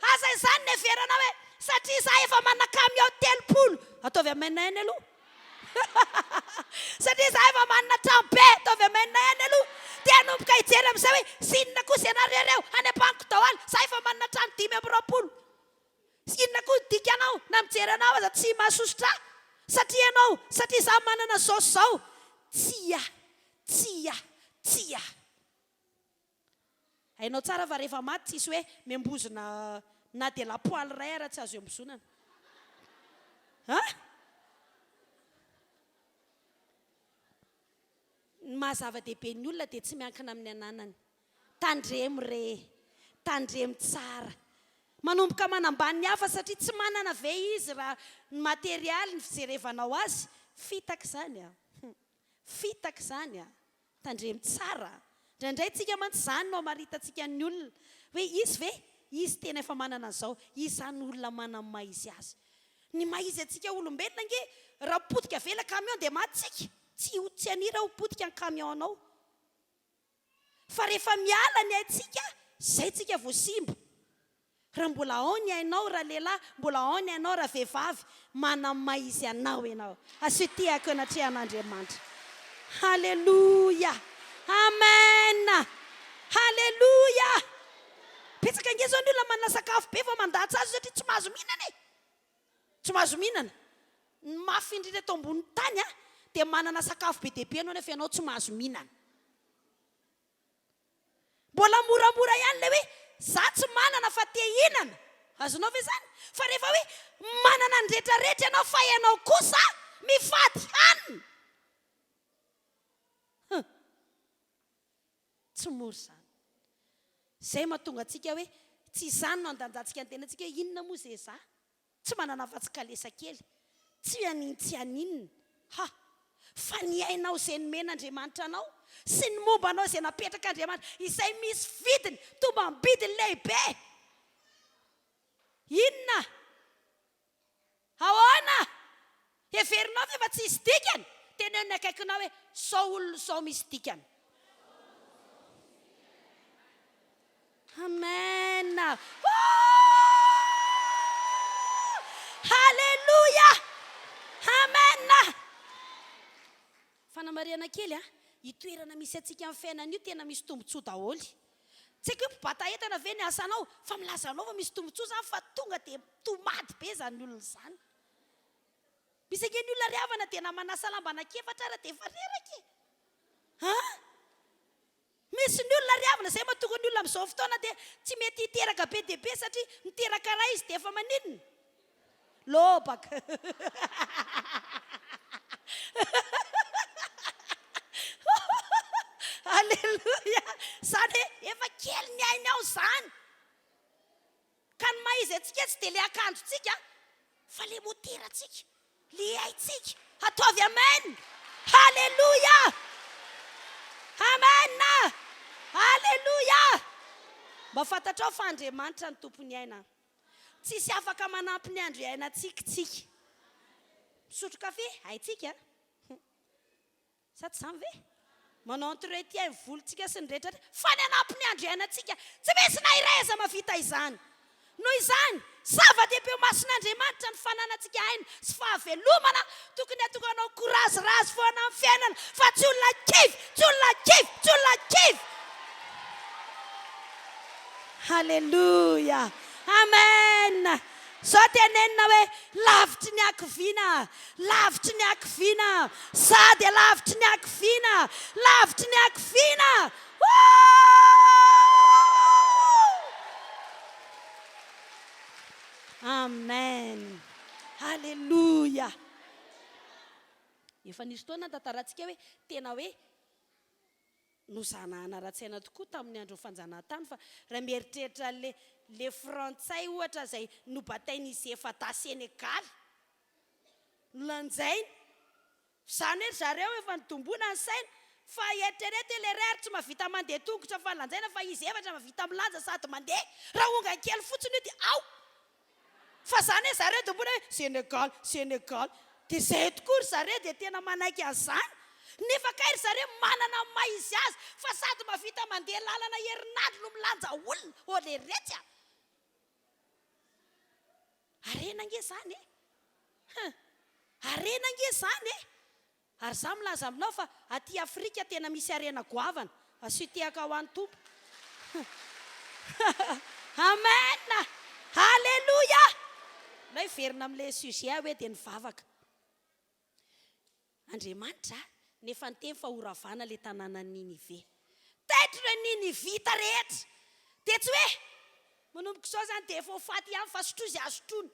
Speaker 2: Aza izany ny heveranao hoe satria izaho efa manakamy ao 30. Ataovy amainay any aloha. Satria izaho efa manana trano be. Ataovy amainay any aloha. Dia anomboka hijery amin'izay hoe sinona koa ianareo reo any am-paniko daholy. Izaho efa manana trano 520. Inona koa dikanao na mijery anao aza tsy mahasosotra. satria ianao satria za manana zao zao tsia hainao tsara fa rehefa maty tsisy hoe miambozona na de lapoaly ray ara tsy azo iambozonana ny mahazava-dehibe ny olona dia tsy miankina amin'ny ananany tandremo tandremo tsara manomboka manambany ny hafa satria tsy manana ve izy raha ny materialy ny fijerevanao azy fitaka izany tandremo tsara indraindray tsika mantsy izany no maritatsika ny olona hoe izy tena efa manana zao izy zany olona manana maizy azy ny maizy atsika olombelona nge raha potika vela camion dia matsika tsy anira ho potika ny camionao fa rehefa miala ny aitsika zay tsika voasimbo raha mbola ao ny ainao raha lehilahy mbola ao ny ainao raha vehivavy manamaizy anao ianao asitiako anatrehan'Andriamanitra halleluja amen halleluja petsaka nge zao ny olona manana sakafo be fa mandatsy azy satria tsy mahazo mihinana ny mafy indrindra eto ambony tany dia manana sakafo be dehibe ianao nefa ianao tsy mahazo mihinana mbola moramora ihany le hoe za tsy manana fa te hinana azonao ve zany fa rehefa hoe manana ny rehetrarehetra ianao fa ianao kosa mifady hanina tsy mora zany zay mahatonga antsika hoe tsy izany no andanjantsika ny tenantsika hoe inona moa zay za tsy manana afa-tsikalesa kely tsy aninona fa ny ainao izay nomen'Andriamanitra anao sy ny momba anao izay napetraka Andriamanitra izay misy vidiny tombam-bidiny lehibe inona ahoana everinao fa efa tsy misy dikany teneo ny akaikinao hoe sao olona sao misy dikany amen halleluja amen fanamariana kely itoerana misy atsika amin'ny fiainana io tena misy tombontsoa daholy tsy haiko hoe mpibata entana ve ny asanao fa milazanao fa misy tombontsoa zany fa tonga dia tomady be zany olona zany misy ange ny olona riavana dia na manasa lamba anakefatra ara dia efa reraka misy ny olona riavana zay mahatonga ny olona amin'izao fotoana dia tsy mety hiteraka be dia be satria miteraka raha izy dia efa maninona lobaka halleluja zany efa kely ny ainy ao zany ka ny maizy atsika tsy dia le akanjotsika fa le moteratsika le aitsika ataovy amen halleluja amen halleluja mba fantatrao fa Andriamanitra ny tompony aina tsisy afaka manampy ny andro iainantsika misotro kafe haitsika sa tsy zany ve manao entretien ny volontsika sy ny rehetra fa ny anampy ny andro iainantsika tsy misy na iray aza mavita izany noho izany zava-dehibe masin'Andriamanitra ny fananantsika aina sy fahavelomana tokony atokanao korazirazy foana amin'ny fiainana fa tsy olona kivy halleluja amen zao tenenina hoe lavitry ny ankivina sady lavitry ny ankivina amen halleluja efa nisy fotoana tantarantsika hoe tena hoe nozanahana ratsaina tokoa tamin'ny andro fanjanahantany fa raha mieritreritra le frantsay ohatra zay nobatain'izy efa ta Senegal nolanjainy zany hoe zareo efa nidombona ny saina fa eritrereto le rary tsy mavita mandeha tongotra fa lanjaina fa izy efatra mavita milanja sady mandeha raha onga kely fotsiny io dia fa zany hoe zareo dombona hoe Senegal dia zay tokory zareo dia tena manaiky an'izany nefa kairy zareo manana maizy azy fa sady mavita mandeha lalana herinandro no milanja olona le retsy arenange zany ary za milaza aminao fa aty Afrika tena misy arena goavana asitiaka ho an'ny tompo amen halleluja na hiverina amin'ilay sujet hoe dia ny vavaka Andriamanitra nefa nyteny fa horavana le tanàna Ninive. Taitra re Ninive ta rehetra. Dia tsy hoe manomboka izao zany dia efa ho faty ihany fa sotrozy azotrony.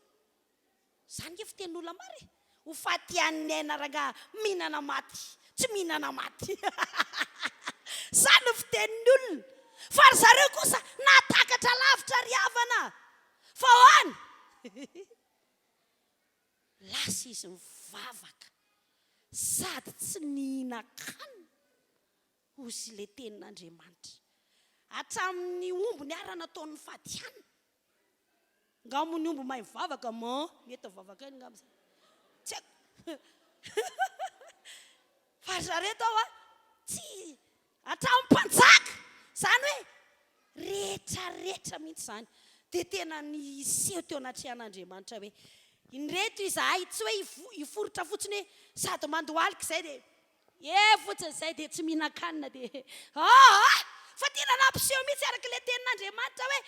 Speaker 2: Zany ke fiten'olona maro e. Ho faty ihany nena raha mihinana maty. Tsy mihinana maty. Zany no fiten'ny olona. Fa ry zareo kosa natakatra lavitra ry havana. Fa hoany. Lasa izy mivavaka. Sady tsy nihinan-kanina. Hozy le tenin'Andriamanitra. Hatramin'ny omby ny ara nataon'ny fadiana. Nga mo ny omby mahay mivavaka mety vavaka iny nga amizay. Tsy fa zareo tao tsy hatramin'ny mpanjaka. Zany hoe rehetra mihitsy zany. Dia tena ny seho teo anatrehan'Andriamanitra hoe inreto izahay tsy hoe hiforotra fotsiny sady mandohalika izay dia fotsiny izay dia tsy mihinan-kanina dia fa tena nampiseho mihitsy araka le tenin'Andriamanitra hoe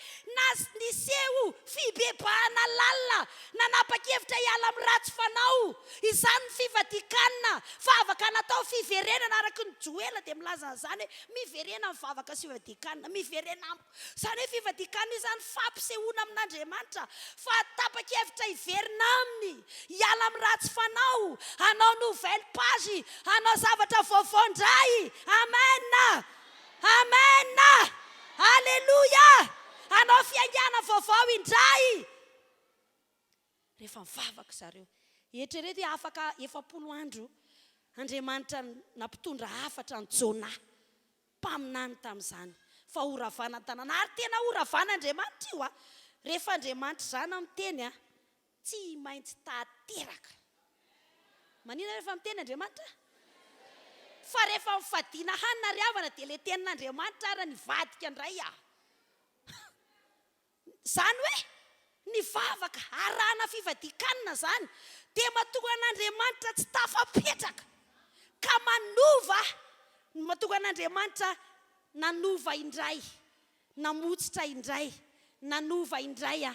Speaker 2: niseho fibebahana lalina nanapa-kevitra hiala amin'ny ratsy fanao. Izany ny fifadian-kanina vavaka natao fiverenana araka ny Joela dia milaza an'izany hoe miverena amin'ny vavaka sy fifadian-kanina miverena amiko. Izany hoe fifadian-kanina io zany fampisehoana amin'Andriamanitra fa tapa-kevitra hiverina aminy hiala amin'ny ratsy fanao, hanao nouvelle page, hanao zavatra vaovao indray. Amen. Amen. Alleluia. Hanao fiangana vaovao indray. Rehefa mivavaka zareo. Eritrereto hoe afaka 70 andro Andriamanitra nampitondra hafatra ny Jona. Mpaminany tamin'izany. Fa horavana tanàna. Ary tena horavana Andriamanitra io. Rehefa Andriamanitra zany miteny tsy maintsy tateraka. Manina rehefa miteny Andriamanitra? Fa rehefa mifadiana hanina ry havana dia le tenin'Andriamanitra ara nivadika indray Zany hoe nivavaka arahana fifadian-kanina zany dia mahatonga an'Andriamanitra tsy tafapetraka ka mahatonga an'Andriamanitra nanova indray, namotsitra indray, nanova indray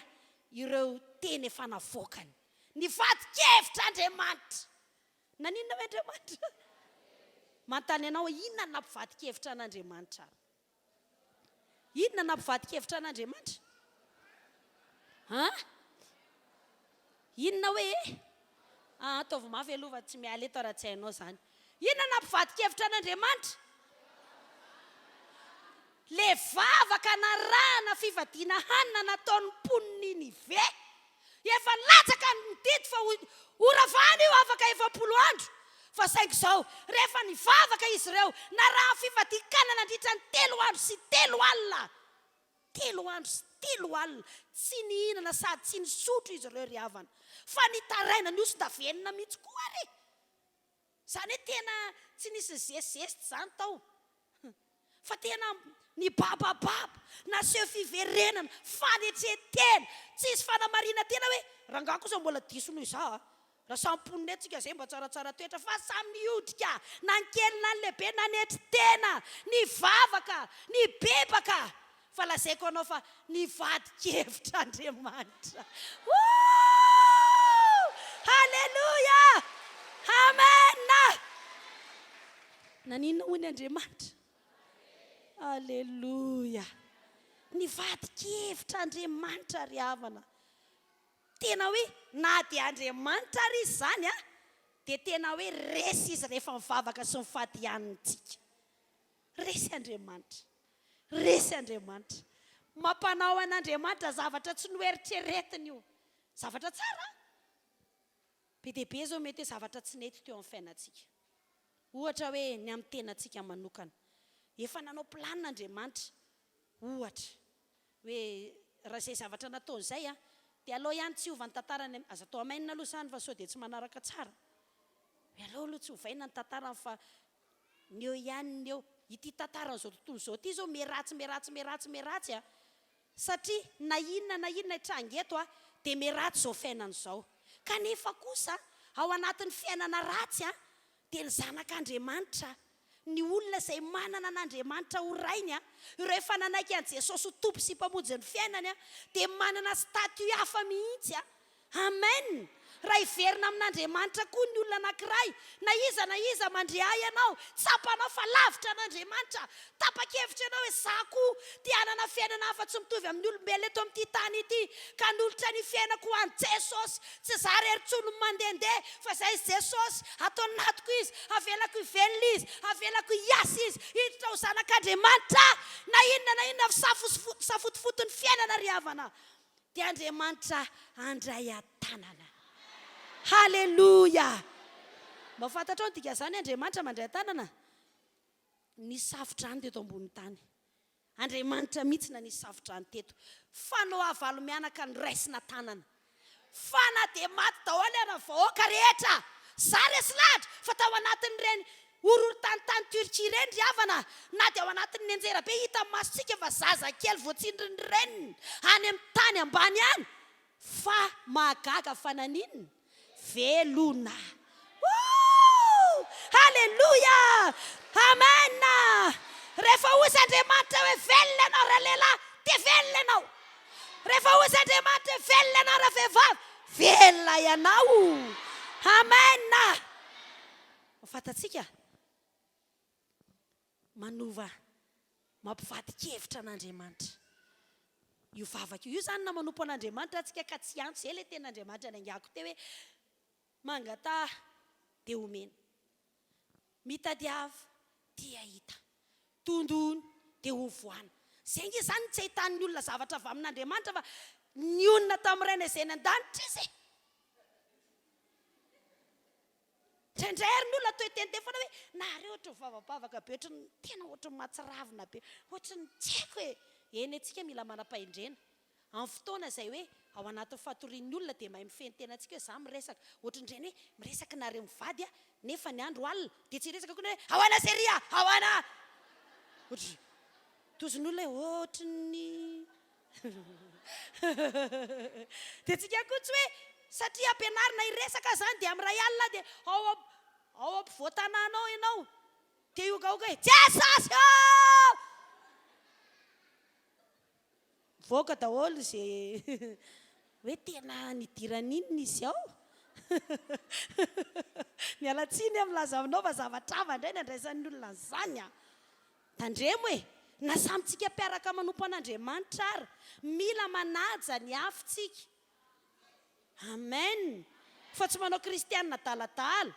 Speaker 2: ireo teny efa navoakany. Nivadikevitra Andriamanitra. Naninona hoe Andriamanitra? Mantany anao inona nampivadikevitra an'Andriamanitra? Inona nampivadikevitra an'Andriamanitra? Inona hoe? Ataovy mafy aloha tsy miala eto raha tsy hainao zany. Inona nampivadikevitra an'Andriamanitra? Le vavaka narahana fivadiana hanina nataon'ny mponiny Ninive. Efa latsaka ny didy fa horavana io afaka 70 andro. Fa saingy izao, rehefa nivavaka izy ireo, naraha fifadian-kanina nandritra ny 3 andro sy 3 alina. 3 andro sy 3 alina. Tsy nihinana sady tsy nisotro izy ireo ry havana. Fa nitaraina ny oson-davenina mihitsy koa ary. Zany hoe tena tsy nisy zesizesy zany tao. Fa tena ny babababa, naseho fiverenana, fanetretena, tsisy fanamariana tena hoe rangaha kosa mbola diso noho izaho raha samy mponina etsika izay mba tsaratsara toetra fa samy niodika na ny kely na ny lehibe na netry tena ny vavaka, ny bebaka. Fa lazaiko anao fa nivadikevitra Andriamanitra. Halleluja. Amen. Naninona hoy Andriamanitra? Halleluja. Nivadikevitra Andriamanitra ry havana. Tena hoe na dia Andriamanitra ry izy zany dia tena hoe resy izy rehefa mivavaka sy mifadianitsika. Resy Andriamanitra. Resy Andriamanitra. Mampanao an'Andriamanitra zavatra tsy noeritreretiny io. Zavatra tsara. Be dia be zao mety hoe zavatra tsy nety teo amin'ny fiainantsika. Ohatra hoe ny amin'ny tenantsika manokana. Efa nanao planin'Andriamanitra. Ohatra hoe raha izay zavatra nataony izay dia aleo ihany tsy hiova ny tantarany. Aza atao amainina aloha izany fa sao dia tsy manaraka tsara. Aleo aloha tsy hovaina ny tantarany fa ny eo ihany ny eo. Ity tantarany izao tontolo izao ity izao meratsy. Satria na inona hitrangeto dia meratsy izao fiainana izao. Kanefa kosa ao anatin'ny fiainana ratsy dia ny zanak'Andriamanitra, ny olona izay manana an'Andriamanitra ho rainy rehefa nanaiky an' Jesosy ho tompo sy mpamonjy ny fiainany dia manana statut hafa mihitsy. Amen. raha iverina amin'Andriamanitra koa ny olona anankiray na iza mandre ahy ianao tsapanao fa lavitra an'Andriamanitra tapa-kevitra ianao hoe za koa tia hanana fiainana hafa tsy mitovy amin'ny olombelona eto amin'ity tany ity ka nolotra ny fiainako ho an'i Jesosy tsy za rery-tsolo mandehandeha fa zay Jesosy atao natiko izy avelako ivelona izy avelako iasa izy hiditra ho zanak'Andriamanitra na inona safotofotony fiainana ry havana dia Andriamanitra andray an-tanana. Haleluya. Mba fantatrao dika zany Andriamanitra mandray an-tanana nisafotrany teto ambony tany. Andriamanitra mihitsy na nisafotrany teto fa no avalo mianaka ny raisina tanana fa na dia maty daholo ana vahoaka rehetra za resy lahatra fa tao anatin'ireny ororon-tany Turkia ireny ry havana na dia ao anatin'ny anjera be hita masitsika fa zaza kely voatsindriny reniny any amin'ny tany ambany any fa mahagaga fananinina velona. Haleluya. Amen. Rehefa hozy Andriamanitra hoe velona ianao raha lehilahy dia velona ianao. Rehefa hozy Andriamanitra hoe velona ianao raha vehivavy velona ianao. Amen. Fantatsika manova mampivadikevitra an'Andriamanitra io vavaka io zany na manompo an'Andriamanitra atsika ka tsy antso zay ilay ten'Andriamanitra naingako teo hoe mangata dia omena, mitadiava dia hita, tondony dia hovoana. Zay nge zany tsy ahitan'ny olona zavatra avy amin'Andriamanitra fa ny olona tamin'ireny izay nan-danitra izy. Indray ary ny olona toy tente foana hoe nareo ohatry ny vava-bavaka be ohatry ny tena ohatry ny matsiravina be ohatry ny tsy haiko hoe eny antsika mila manam-pahendrena amin'ny fotoana izay hoe ao anatin'ny fatorian'ny olona dia mahay mifeny tena antsika hoe za miresaka ohatry ny reny hoe miresaka nareo mivady a nefa ny andro alina dia tsy resaka koa hoe ahoana seria ahoana ohatry tozin'olona hoe ohatry ny dia tsika koa tsy hoe satria ampianarina iresaka zany dia amin'ny ray alina dia ao ampivoatananao ianao dia iogaoga hoe Jesosy voaka daholo izay hoe tena nidiran'inona izy ao. Mialatsiny amin'ny lazavinao fa zavatrava indray ny andraisan'ny olona zany a. Tandremo hoe na samyntsika mpiaraka manompo an'Andriamanitra ara mila manaja ny afitsika. Amen. Fa tsy manao kristianina daladala.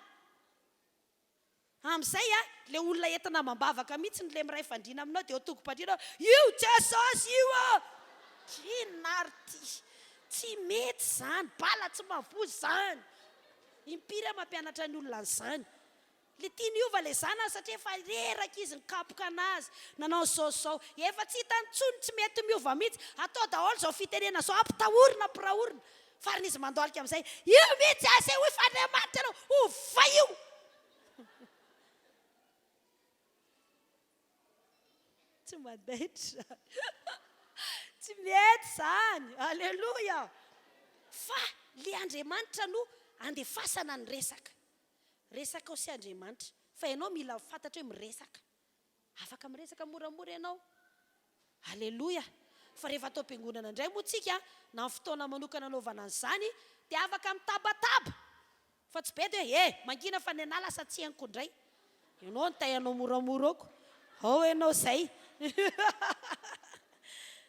Speaker 2: Amin'izay a le olona entina mambavaka mihitsy ny le miray fandriana aminao dia otoko-padriana io Jesosy io a kinarty tsy mety zany bala tsy mampozy zany impiry mampianatra ny olona an'izany le tiany iova le zana satria efa reraka izy nikapoka anazy nanao saosao efa tsy hitany tsony tsy mety miova mihitsy atao daholo zao fitenena zao ampitahorina ampirahorina farany izy mandolika amin'izay io mihitsy ase ho Andriamanitra anao ova io. Tsy mandaitra tsy mety zany. Aleluia. Fa le Andriamanitra no andefasana ny resaka sy Andriamanitra fa ianao mila fantatra hoe miresaka afaka miresaka moramora ianao. Aleluia. Fa rehefa atao am-piangonana indray moa tsika na ny fotoana manokana anaovana an'izany dia afaka mitabataba fa tsy be dia hoe mangina fa ny anà lasa tsy hainiko indray ianao ny tayanao moramora ako ao ianao zay.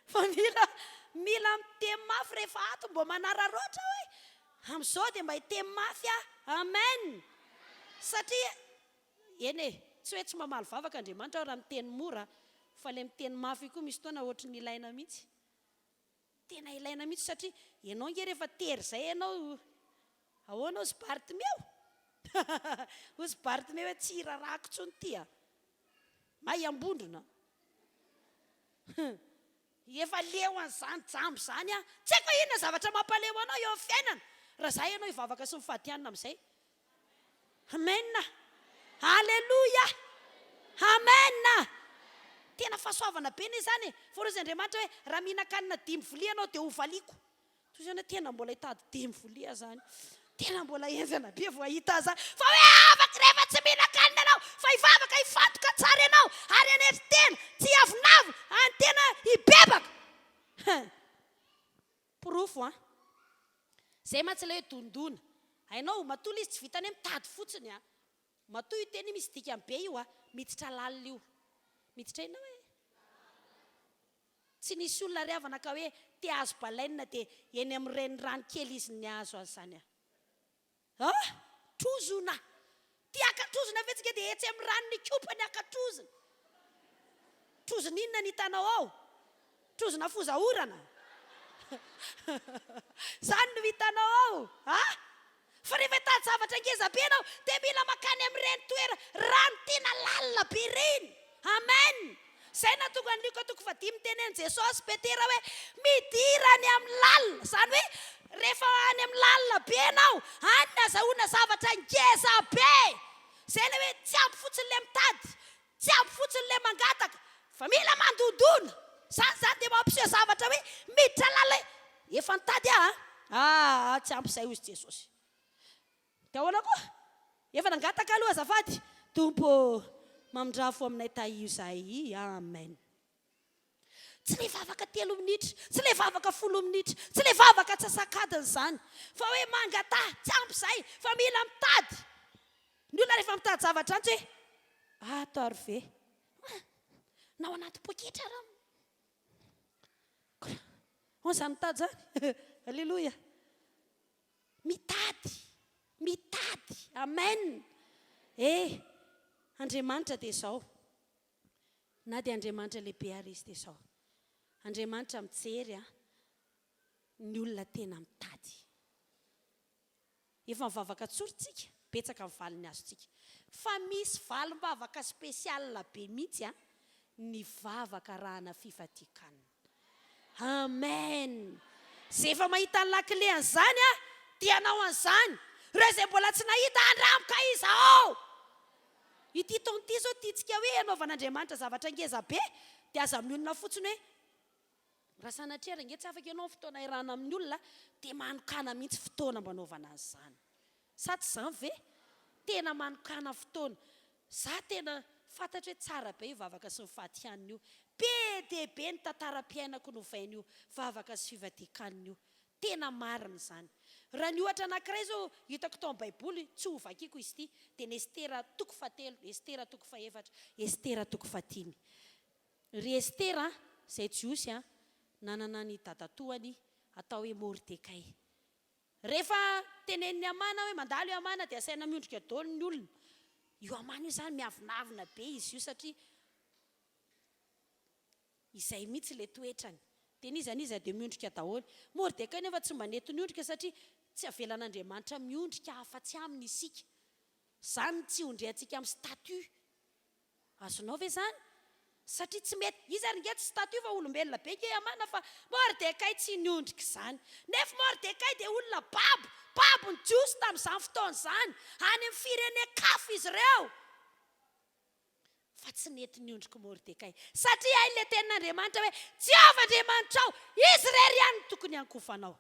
Speaker 2: Fa mila miteny mafy rehefa ato mbo manararoatra hoe amin'izao dia mba hiteny mafy a. Amen. Satria eny tsy hoe tsy mamaly vavaka Andriamanitra raha miteny mora fa le miteny mafy koa misy fotoana ohatry ny ilaina mihitsy. Tena ilaina mihitsy satria ianao nge rehefa tery zay ianao ahoana ozy Bartimeo ozy Bartimeo hoe tsy rarako tsony ty a mahay ambondrona efa leo an'izany jambo zany a tsy haiko inona zavatra mampaleo anao eo amin'ny fiainana raha zay ianao hivavaka sy mifadianina amin'izay. Amen. Aleluia. Amen. Tena fahasoavana be ny zany fa rozy Andriamanitra hoe raha mihinan-kanina 5 vilia anao dia ho valiko. Toy izany tena mbola hitady 5 vilia zany tena mbola enzana be vao ahita zany fa hoe afaka rehefa tsy mihinan-kanina anao fa hivavaka hifatoka tsara ianao ary anetry tena tsy avinavo any tena hibebaka. Porofo a zay matsy ilay hoe dondona hainao matola izy tsy vitany mitady fotsiny a matoa io teny misy dikany be io a miditra lalina io miditra ina hoe tsy nisy olona riavana ka hoe te azo balaina dia eny amin'ireny rano kely izy ny azo azy zany a trozona tia akatrozona vetsika dia etsy amin'ny rano ny kopany akatrozona trozona inona ny hitanao ao trozona fozaorana zany no hitanao ao fa rehefa hitady zavatra ngeza-be anao dia mila makany amin'ireny toera rano tena lalina be reny amen zay na tonga ny liko toko 5 teneny Jesosy Petera hoe midirany amin'ny lalina zany hoe rehefa any amin'ny lalina be anao any nazahoana zavatra ngeza be zay le hoe tsy ampy fotsiny le mitady tsy ampy fotsiny le mangataka fa mila mandondona zany dia mampiseho zavatra hoe miditra lala efa nitady tsy ampy izay hozy Jesosy dia ahoana koa efa nangataka aloha azafady tompo mamindrafo aminay taio izahay amen tsy le vavaka 3 minitra tsy le vavaka 10 minitra tsy le vavaka atsasakadiny zany fa hoe mangata tsy ampy izay fa mila mitady ny olona rehefa mitady zavatra antsy hoe taro ve nao anaty poketra raha zany mitady zany alleloia mitady amen Andriamanitra dia izao na dia Andriamanitra lehibe ary izy dia izao Andriamanitra mijery ny olona tena mitady efa mivavaka tsorintsika betsaka mivaliny azotsika fa misy valim-bavaka spesiala be mihitsy ny vavaka rahana fifadian-kanina amen zay efa mahita ny lakile an'izany tianao an'izany ireo izay mbola tsy nahita andramoka izao ity taona ity zao tiantsika hoe anaovan'Andriamanitra zavatra ngeza be dia aza amin'ny olona fotsiny hoe raha sanatria nge tsy afaka ianao fotoana irana amin'ny olona dia manokana mihitsy fotoana mbanaovana an'izany sa tsy izany ve tena manokana fotoana za tena fantatra hoe tsara be io vavaka sy ny fahatianina io be dia be ny tantaram-piainako novaina io vavaka sy fifadian-kanina io tena marina izany raha ny ohatra anankiray zao hitako tao amin'ny baiboly tsy ho vakiako izy ity dia ny Estera 3 Estera 4 Estera 5 ry Estera izay jiosy nanana ny dadatoany atao hoe Mordekay rehefa teneniny Amana hoe mandalo io Amana dia asaina miondrika daholo ny olona io Amana io zany miavinavina be izy io satria izay mihitsy le toetrany dia niza dia miondrika daholo Mordekay nefa tsy mba nety miondrika satria tsy avelan'Andriamanitra miondrika afa-tsy aminy isika zany tsy ondriantsika amin'ny statut azonao ve zany satria tsy mety izy ary nge tsy statut fa olombelona be ke Amana fa Mordekay tsy niondrika izany nefa Mordekay dia olona babo ny jiosy tamin'izany fotoana izany any amin'ny firenen-kafo izy ireo fa tsy nety niondrika Mordekay satria ay le tenin'Andriamanitra hoe Jehovah Andriamanitra ao Israely ihany no tokony hankofanao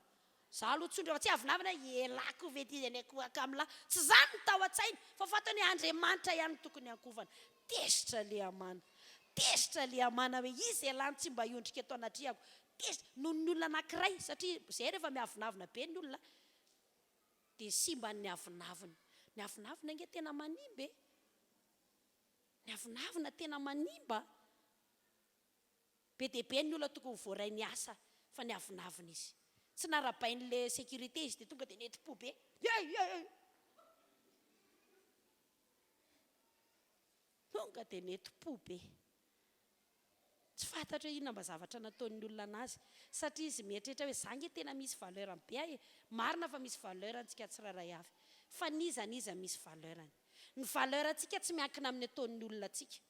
Speaker 2: za aloha tsondra fa tsy avinavina elako vetizany akamila tsy zany ny tao an-tsainy fa fatany Andriamanitra ihany no tokony hankofana tezitra le Amana hoe izy elany tsy mba hiondrika eto anatriako noho ny olona anankiray satria zay rehefa miavinavina be ny olona dia simba ny avinavina nge tena manimba ny avinavina tena manimba be dia be ny olona tokony voaray ny asa fa ny avinavina izy tsy narabain'le sécurité izy dia tonga dia neti-po be tonga dia neti-po be tsy fantatra hoe inona mba zavatra nataon'ny olona anazy satria izy mieritreritra hoe za nge tena misy valeurany be marina fa misy valeurantsika tsiraray avy fa niza misy valeurany ny valeurantsika tsy miankina amin'ny ataon'ny olona atsika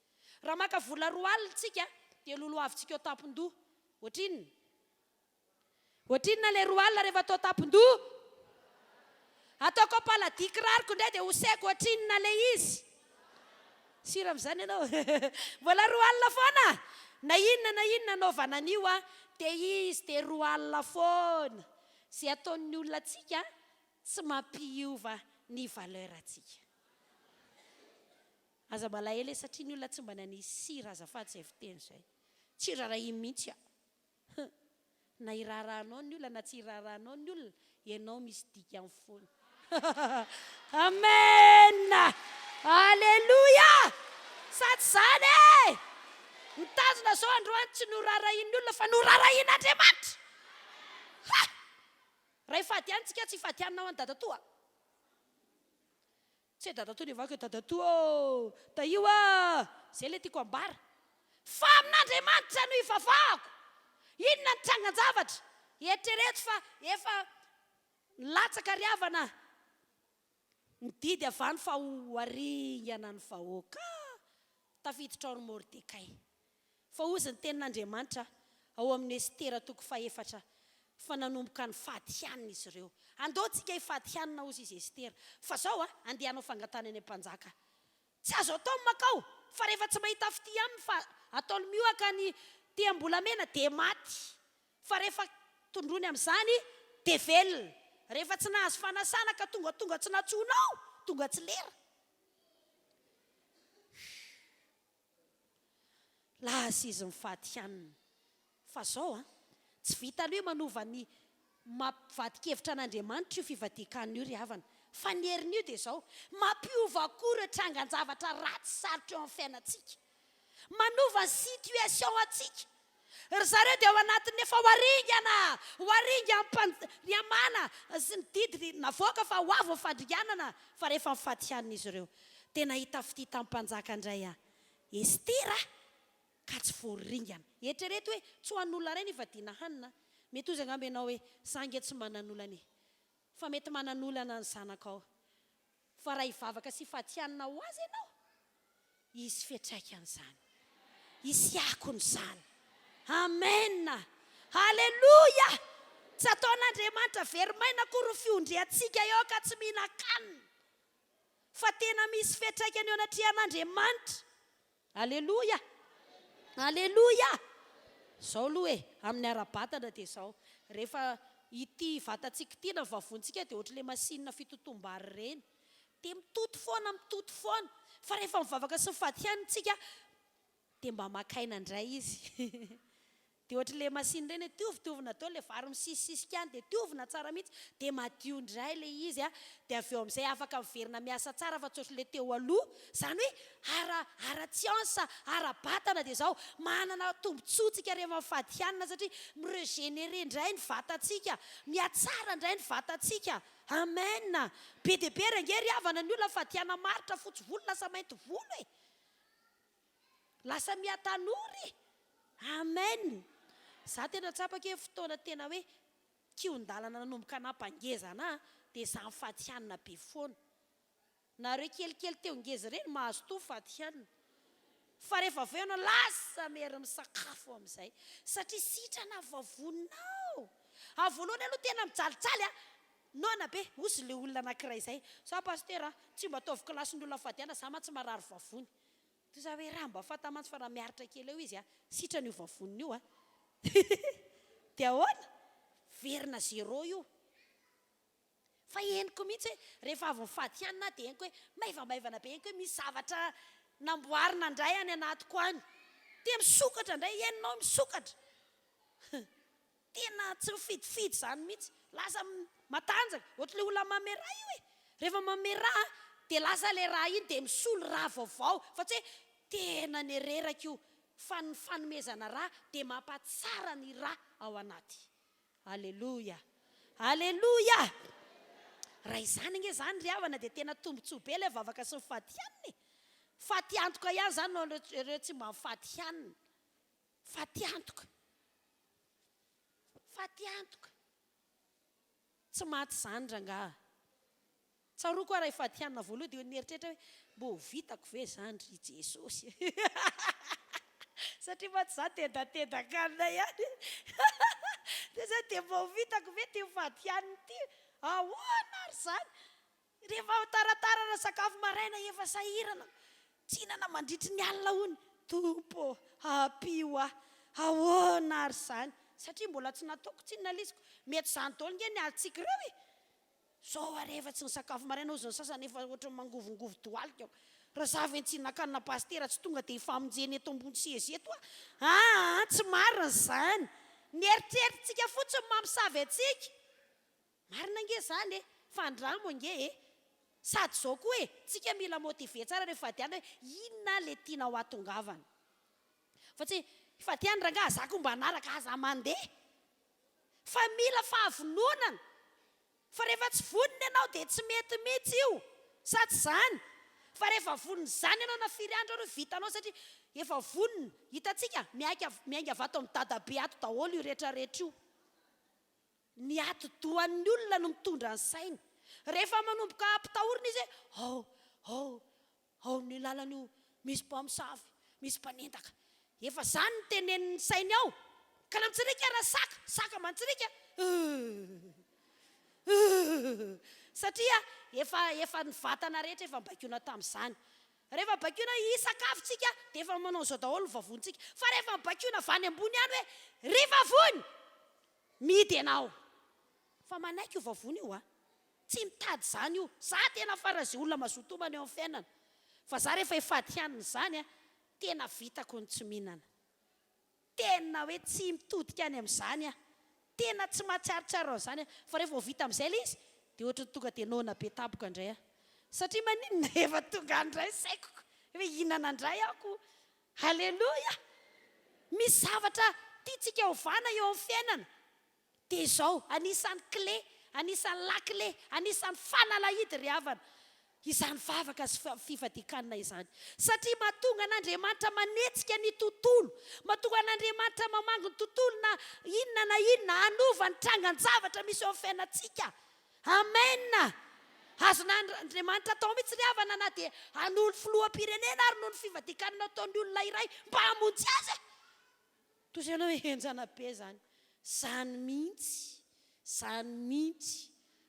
Speaker 2: raha maka vola 2 alina tsika dia loloavintsika eo tampon-doha ohatrinona le 2 alina rehefa atao tampon-doha ataoko paladi kirariko indray dia hosaiko ohatrinona le izy sira amin'izany ianao mbola 2 alina foana na inona anaovana an'io dia izy dia 2 alina foana zay ataon'ny olona atsika tsy mampiova ny valeur atsika aza malahelo satria ny olona tsy mba nanisy sira azafady zay fiteny zay tsy rarahy mihitsy na irarahanao ny olona na tsy irarahanao ny olona ianao misy dika amin'ny foana amen, alleloia, sady zany e mitazona zao androany tsy norarahin'ny olona fa norarahin'Andriamanitra. Raha ifadiantsika tsy ifadianina ao any dadatoa, tsy dadatoa ny vaka dadatoa da io zay le tiako ambara fa amin'Andriamanitra no ivavahako. Inona ny trangan-javatra eritrereto fa efa latsaka riavana mididy avany fa ho aringana ny vahoaka tafiditra ao ny Mordekay. Fa ozy ny tenin'Andriamanitra ao amin'ny Estera toko 4 fa nanomboka ny fadihanina izy ireo. Andeontsika ifadihanina ozy izy Estera. Fa zao andehanao fangatana any mpanjaka. Tsy azo atao makao fa rehefa tsy mahita fity aminy fa ataony mioaka ny tiam-bolamena de maty. Fa rehefa tondrony amin'izany de velona. Rehefa tsy nahazo fanasana ka tonga tsy natsoinao, tonga tsy lera. Laza izy mifadihanina. Fa zao tsy vitany hoe manova ny mampivadikevitra an'Andriamanitra io fivadikanina io ry havana. Fa ny herin'io dia zao mampiova koa ireo trangan-javatra ratsy sarotra eo amin'ny fiainantsika. Manova ny situation antsika. Ry zareo dia ao anatin'ny efa hoaringam-pandriamana sy ny didy navoaka fa ho avy fandrianana. Fa rehefa mifadihanina izy ireo dia nahita fity tamin'ny-mpanjaka indray Estera ka tsy voaringana. Eritrereto hoe tsy ho an'olona iray ny ivadiana hanina. Mety ozy angamba ianao hoe zange tsy manan'olana e. Fa mety manan'olana ny zanakao. Fa raha hivavaka sy ifadihanina ho azy ianao, izy fiantraikan'izany, izy akon'izany. Amen, halleluja. Tsy ataon'Andriamanitra verimaina koa ro fiondriantsika eo ka tsy mihinan-kanina. Fa tena misy fiantraikany eo anatrehan'Andriamanitra. Halleluja, halleluja. Zao aloha amin'ny ara-batana dia zao. Rehefa ity vatantsika ity na vavontsika dia ohatr'ilay masinina fitotom-bary ireny. Dia mitoto foana. Fa rehefa mivavaka sy mifadihanitsika dia mba makaina indray izy. Dia ohatr'ilay masinina ireny tiovina tao ilay vary misisisika any dia tiovina tsara mihitsy. Dia madio indray ilay izy dia avy eo amin'izay afaka miverina miasa tsara fa tsy ohatr'ilay teo aloha. Zany hoe ara-tsiansa, ara-batana dia zao manana tombontsotsika rehefa mifadihanina satria miregénéré indray ny vatantsika, miatsara indray ny vatantsika. Amen. Be dia be rangery havana ny olona fadiana maritra fotsy volo lasa mainty volo e. Lasa miatanory. Amen. Za tena tsapaka fotoana tena hoe kion-dalana nanomboka nampangezana dia za mifadihanina be foana. Nareo kelikely teo ngeza ireny mahazo to fadihanina. Fa rehefa avy eo lasa mery misakafo amin'izay satria sitrana vavonao. Voalohany aloha tena mijaljaly nona be ozy le olona anankiray izay. Sa pasteur tsy mba ataovy kilasy ny olona fadiana za ma tsy marary vavony. Toy za hoe raha mba fatamantsy fa raha miaritra kely eo izy sitrana io vavoniny io dia ahoana verina zéro io. Fa henoko mihitsy rehefa avy mifadihanina dia henoko hoe maivamaivana be henoko hoe misy zavatra namboarina indray any anatiko any. Dia misokatra indray henonao misokatra. Tena tsy mifidifidy zany mihitsy. Lasa matanjaka ohatr'ilay olona mamera io e. Rehefa mamera dia lasa ilay raha iny dia misolo raha vaovao. Fa tsy hoe tena ny reraka io fa ny fanomezana raha dia mampatsara ny raha ao anaty. Halleluja, halleluja. Raha izany nge zany ry havana dia tena tombontsoa be ilay vavaka sy mifadihanina. Fatiantoka ihany zany no ireo tsy mba mifadihanina. Fatiantoka. Tsy maty zany rangaha. Tsaroa koa raha ifadihanina voaloha dia nieritreritra hoe mbo vitako ve zany ry Jesosy. Satria maty za tenda-tendan-kanina ihany. Dia za dia mbo vitako ve ty fadihanina ity. Ahoana ary zany. Rehefa taratarana sakafo maraina efa sahirana. Tsinana mandritry ny alina hony. Tompo apio ahoana ary zany. Satria mbola tsy nataoko tsy nalisiko. Mety zany taolo nge ny alitsika ireo e. Zao rehefa tsy ny sakafo maraina ozy ny sasany efa ohatra mangovongovo toalika. Raha za avy tsy nakanina pastera tsy tonga dia ifamonjeny eto ambony seza eto tsy marina zany. Ny eritreritritsika fotsiny mampisavy antsika. Marina nge zany fandramo nge sady zao koa hoe tsika mila motive tsara rehefa fadiana hoe inona le tiana ho atongavana fa tsy fadiana rangaha zako mba anaraka aza mandeha fa mila fahavononana fa rehefa tsy vonona ianao dia tsy mety mihitsy io sa tsy zany fa rehefa vonona zany ianao na firy andro aro vitanao satria efa vonona hitatsika miainga avato amin'ny dadabe ato daholo io rehetrarehetra io ny atodohan'ny olona no mitondra ny sainy rehefa manomboka ampitahorina izy ao ny lalan'io misy mpamosavy misy mpanendaka efa zany ny tenen'ny sainy ao ka na mitsirika raha saka mantsirika satria efa ny vatana rehetra efa bakiona tamin'izany rehefa bakiona hisakafotsika dia efa manao zao daholo ny vavontsika fa rehefa bakiona vany ambony any hoe ry vavony midy ianao fa manaiky io vavony io tsy mitady zany io za tena farazay olona mazotomana eo amin'ny fiainana fa za rehefa ifadihanina zany tena vitako ny tsy mihinana tena hoe tsy mitodika any amin'izany tena tsy mahatsiarotsiaro zany fa rehefa ho vita amin'izay le izy dia ohatra tonga dia nona be tapoka indray satria maninona efa tonga andray saiko hoe hihinana indray ako halleloja misy zavatra tiatsika hovana eo amin'ny fiainana dia izao anisan'ny clé anisan'ny lakle anisan'ny fanalahidy ry havana izany vavaka sy fifadian-kanina izany satria mahatonga an'Andriamanitra manetsika ny tontolo mahatonga an'Andriamanitra mamango ny tontolo na inona hanova ny trangan-javatra misy eo amin'ny fiainantsika amen azona Andriamanitra atao mihitsy ry havana na dia hanolo filoham-pirenena ary noho ny fifadian-kanina ataon'ny olona iray mba hamonjy azy toy izay ianao henjana be zany mihitsy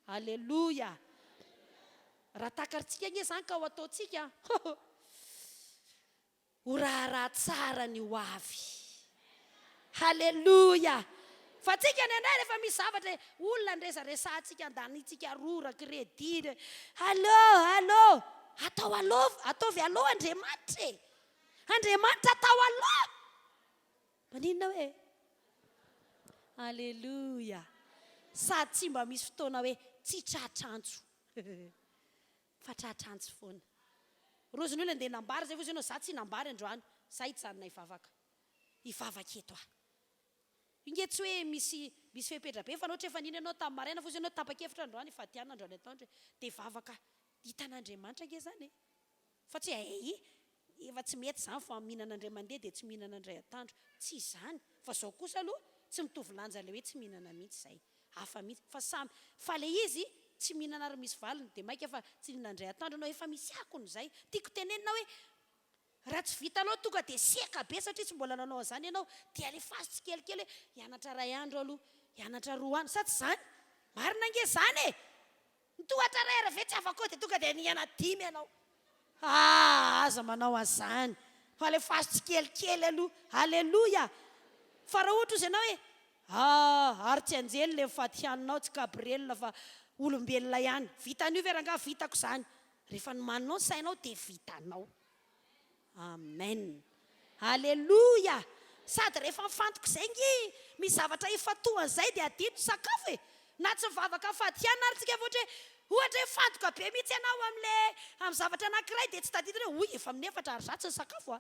Speaker 2: halleloja raha takaritsika nge zany ka ho ataotsika ho raharaha tsara ny ho avy halleloja fa tsika ny anay rehefa misy zavatra olona nresaresantsika andanitsika rora crédit allo ataovy aloha Andriamanitra atao aloha maninona hoe halleloja sady tsy mba misy fotoana hoe tsy tratrantso fa tratrantso foana roziny olona andeha nambary zay fozy ianao za tsy nambary androany za hitsanona hivavaka eto inge tsy hoe misy fepetra be fa nohatra efa nina ianao tamin'ny maraina fozy ianao tapakevitra androany ifadiana androany ataondra dia vavaka hitan'Andriamanitra nge zany fa tsy efa tsy mety zany fa mihinana indray mandeha dia tsy mihinana indray atandro tsy zany fa zao kosa aloha tsy mitovy lanja le hoe tsy mihinana mihitsy zay hafa mihitsy fa le izy tsy mihinana ary misy valiny dia maika fa tsy mihinana indray atandro anao efa misy akony zay tiako tenenina hoe raha tsy vitanao tonga dia seka be satria tsy mbola nanao an'izany ianao dia alefazo tsy kelikely hoe hianatra ray andro aloha hianatra roa andro sa tsy zany marina nge zany nitohatra ray ara ve tsy afaka dia tonga dia niana 5 ianao aza manao an'izany fa alefazo tsy kelikely aloha halleloja fa raha ohatra izy ianao hoe ary tsy anjely le mifatihaninao tsy gabriel fa olombelona ihany vitan'io ve rangaha vitako zany rehefa nomaninao ny sainao dia vitanao amen halleloja sady rehefa mifantoko zay nge misy zavatra ifatohan'izay dia adino sakafo na tsy mivavaka fadiana ary tsika ohatra hoe fantoka be mihitsy ianao amin'ny zavatra anankiray dia tsy tadidina hoe efa amin'ny efatra ary zatsy ny sakafo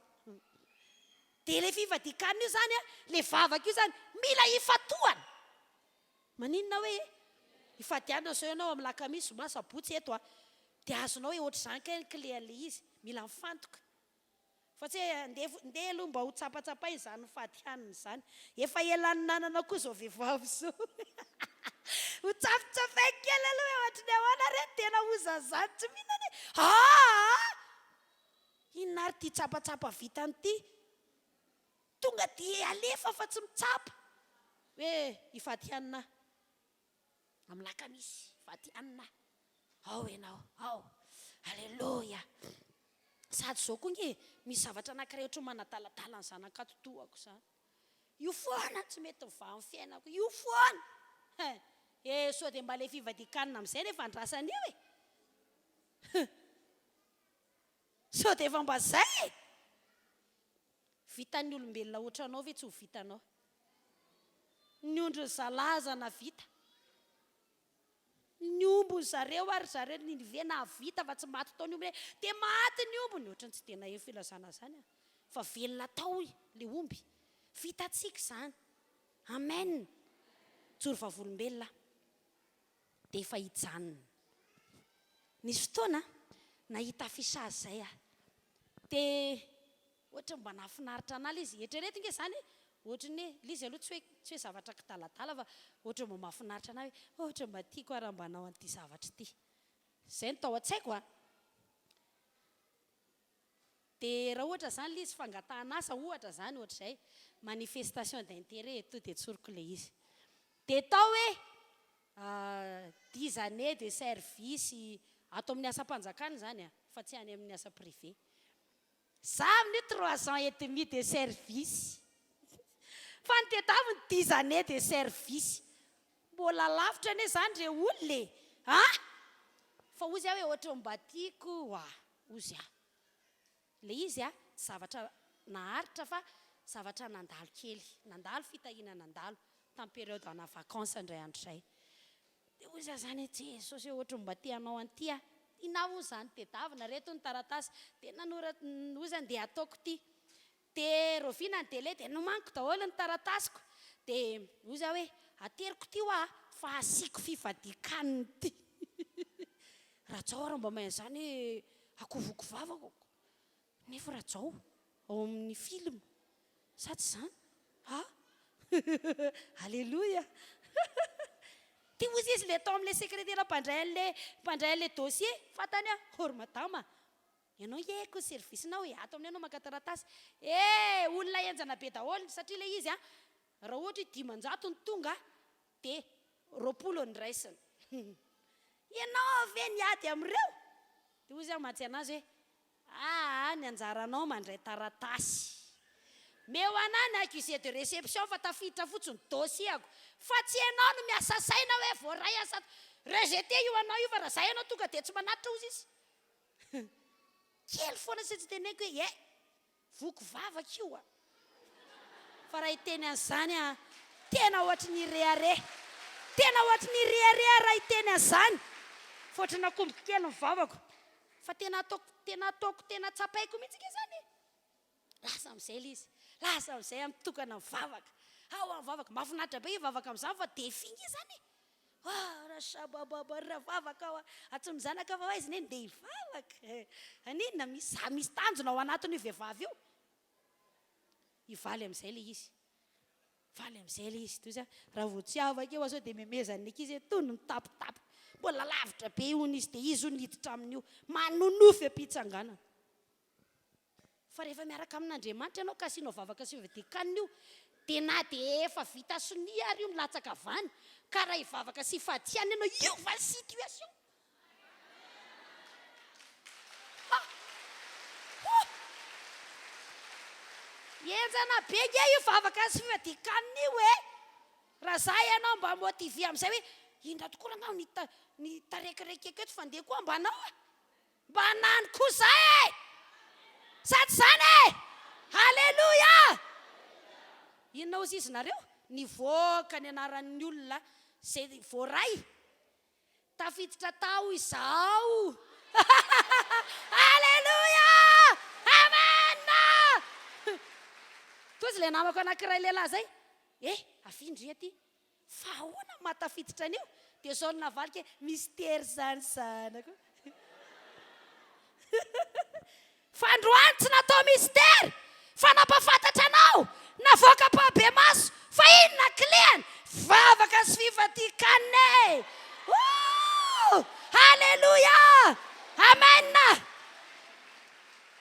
Speaker 2: dia le fifadian-kanina io zany le vavaka io zany mila ifatohana maninona hoe ifadiana zao ianao amin'ny Alakamisy zoma sabotsy eto dia azonao hoe ohatra zany ka ny clé ale izy mila mifantoka fa tsy ndeha aloha mba ho tsapatsapay zany fadihanina zany efa elan'ny nanana koa zao vehivavy zao ho tsapatsapay kely aloha hoe ohatry ny ahoana re tena hozazany tsy mihinana inona ary ty tsapatsapa vitan'ity tonga dia alefa fa tsy mitsapa hoe ifadihanina amin'ny Alakamisy ifadihanina ao ianao ao halleloja sady zao koa nge misy zavatra anankiray ohatra manadaladala ny zanakatotoako zany io foana tsy mety mivaha amin'ny fiainako io foana sao dia mba le fifadian-kanina amin'izay nefa andrasany io sao dia efa mba zay vitan'ny olombelona ohatra anao ve tsy ho vitanao ny ondry ny zalaza na vita ny ombony zareo ary zareo nivena vita fa tsy maty tao ny ombony dia maty ny ombony ohatrany tsy tena eo filazana zany fa velona tao le omby vitatsika zany amen tsory vavolombelona dia efa hijanona nisy fotoana nahita fisazy zay dia ohatra mba nahafinaritra an'ala izy eritreretinga zany ohatrany hoe lizy aloha tsy hoe zavatra kitalatala fa ohatra mba mahafinaritra anao hoe ohatra mba tiako raha mba anao an'ity zavatra ity zay no tao an-tsaiko dia raha ohatra zany lizy fangatahana asa ohatra zany ohatra izay manifestation d'intérêt eto dia tsoriko le izy dia tao hoe 10 années de service ato amin'ny asa mpanjakana zany fa tsy any amin'ny asa privé za amin'ny 3 ans et demi de service fa ny tetavy ny 10 années de service mbola lavitra ane zany re olona fa ozy hoe ohatra mba tiako ozy le izy zavatra naharitra fa zavatra nandalo kely nandalo fitahina nandalo tamin'ny période ana vacances indray andro zay dia ozy zany jesosy hoe ohatra mba tianao an'ity inao zany tedavina reto ny taratasy dia nanoratra ozany dia ataoko ty dia rovina ny délai dia nomaniko daholo ny taratasiko dia ozy hoe ateriko ty fa asiako fifadian-kanina ty rajao raha mba mahay zany akovoko vavako nefa rajao ao amin'ny film sa tsy zany alléluia ty ozy izy le tao amin'le secrétaire mpandray an'le dossier fatany madama ianao eko servicenao ato amin'ny anao maka taratasy olona enjana be daholo satria le izy raha ohatra 10 ny tonga dia 20 ny raisiny ianao ve niady am'ireo dia ozy matsy anazy hoe ny anjaranao mandray taratasy meo anany accusé de réception fa tafiditra fotsiny dossier-ako fa tsy ianao no miasa saina hoe voaray asa rejeté io anao io fa raha zay ianao tonga dia tsy manatitra ozy izy kely foana sy tsy teneko hoe voko vavaka io fa raha hiteny an'izany tena ohatry ny rehare tena ohatry ny rehare raha hiteny an'izany fa ohatry nakomboko kely ny vavako fa tena ataoko tena tsapaiko mihitsy ke zany lasa amin'izay le izy lasa amin'izay mitokana ny vavaka amin'ny vavaka mahafinaritra be io vavaka amin'izany fa definga zany rasabababa vavaka atsy mizanaka fa izy neny dia hivavaka aninona misy tanjona ao anatiny io vehivavy io hivaly amin'izay le izy valy amin'izay le izy toy raha vao tsy avaka eo sao dia memezany ankizy tony mitapitapy mbola lavitra be ony izy dia izy io niditra amin'io manonofy am-pitsanganana fa rehefa miaraka amin'Andriamanitra ianao ka asianao vavaka sy fifadian-kanina io dia na dia efa vita sonia ary io milatsaka vany ka raha hivavaka sy hifadiana ianao io va situation enjana be nge io vavaka sy fifadian-kanina io raha za ianao mba motive amin'izay hoe indra tokoa anao ny tarekireky eketo fandeha koa mba anao mba nany koa zay sady zany halleluia inona ozy izy nareo nivoaka ny anaran'ny olona zay voaray tafiditra tao izao halleluia amena tozy le namako anankiray lehilahy zay afindry aty fa ahoana matafiditra an'io dia zao navaliko mystère zany zanako fa androany tsy natao mystère fa nampafantatra anao navoaka pabe maso fa inona kleny vavaka sy fifadian-kanina halleluia amena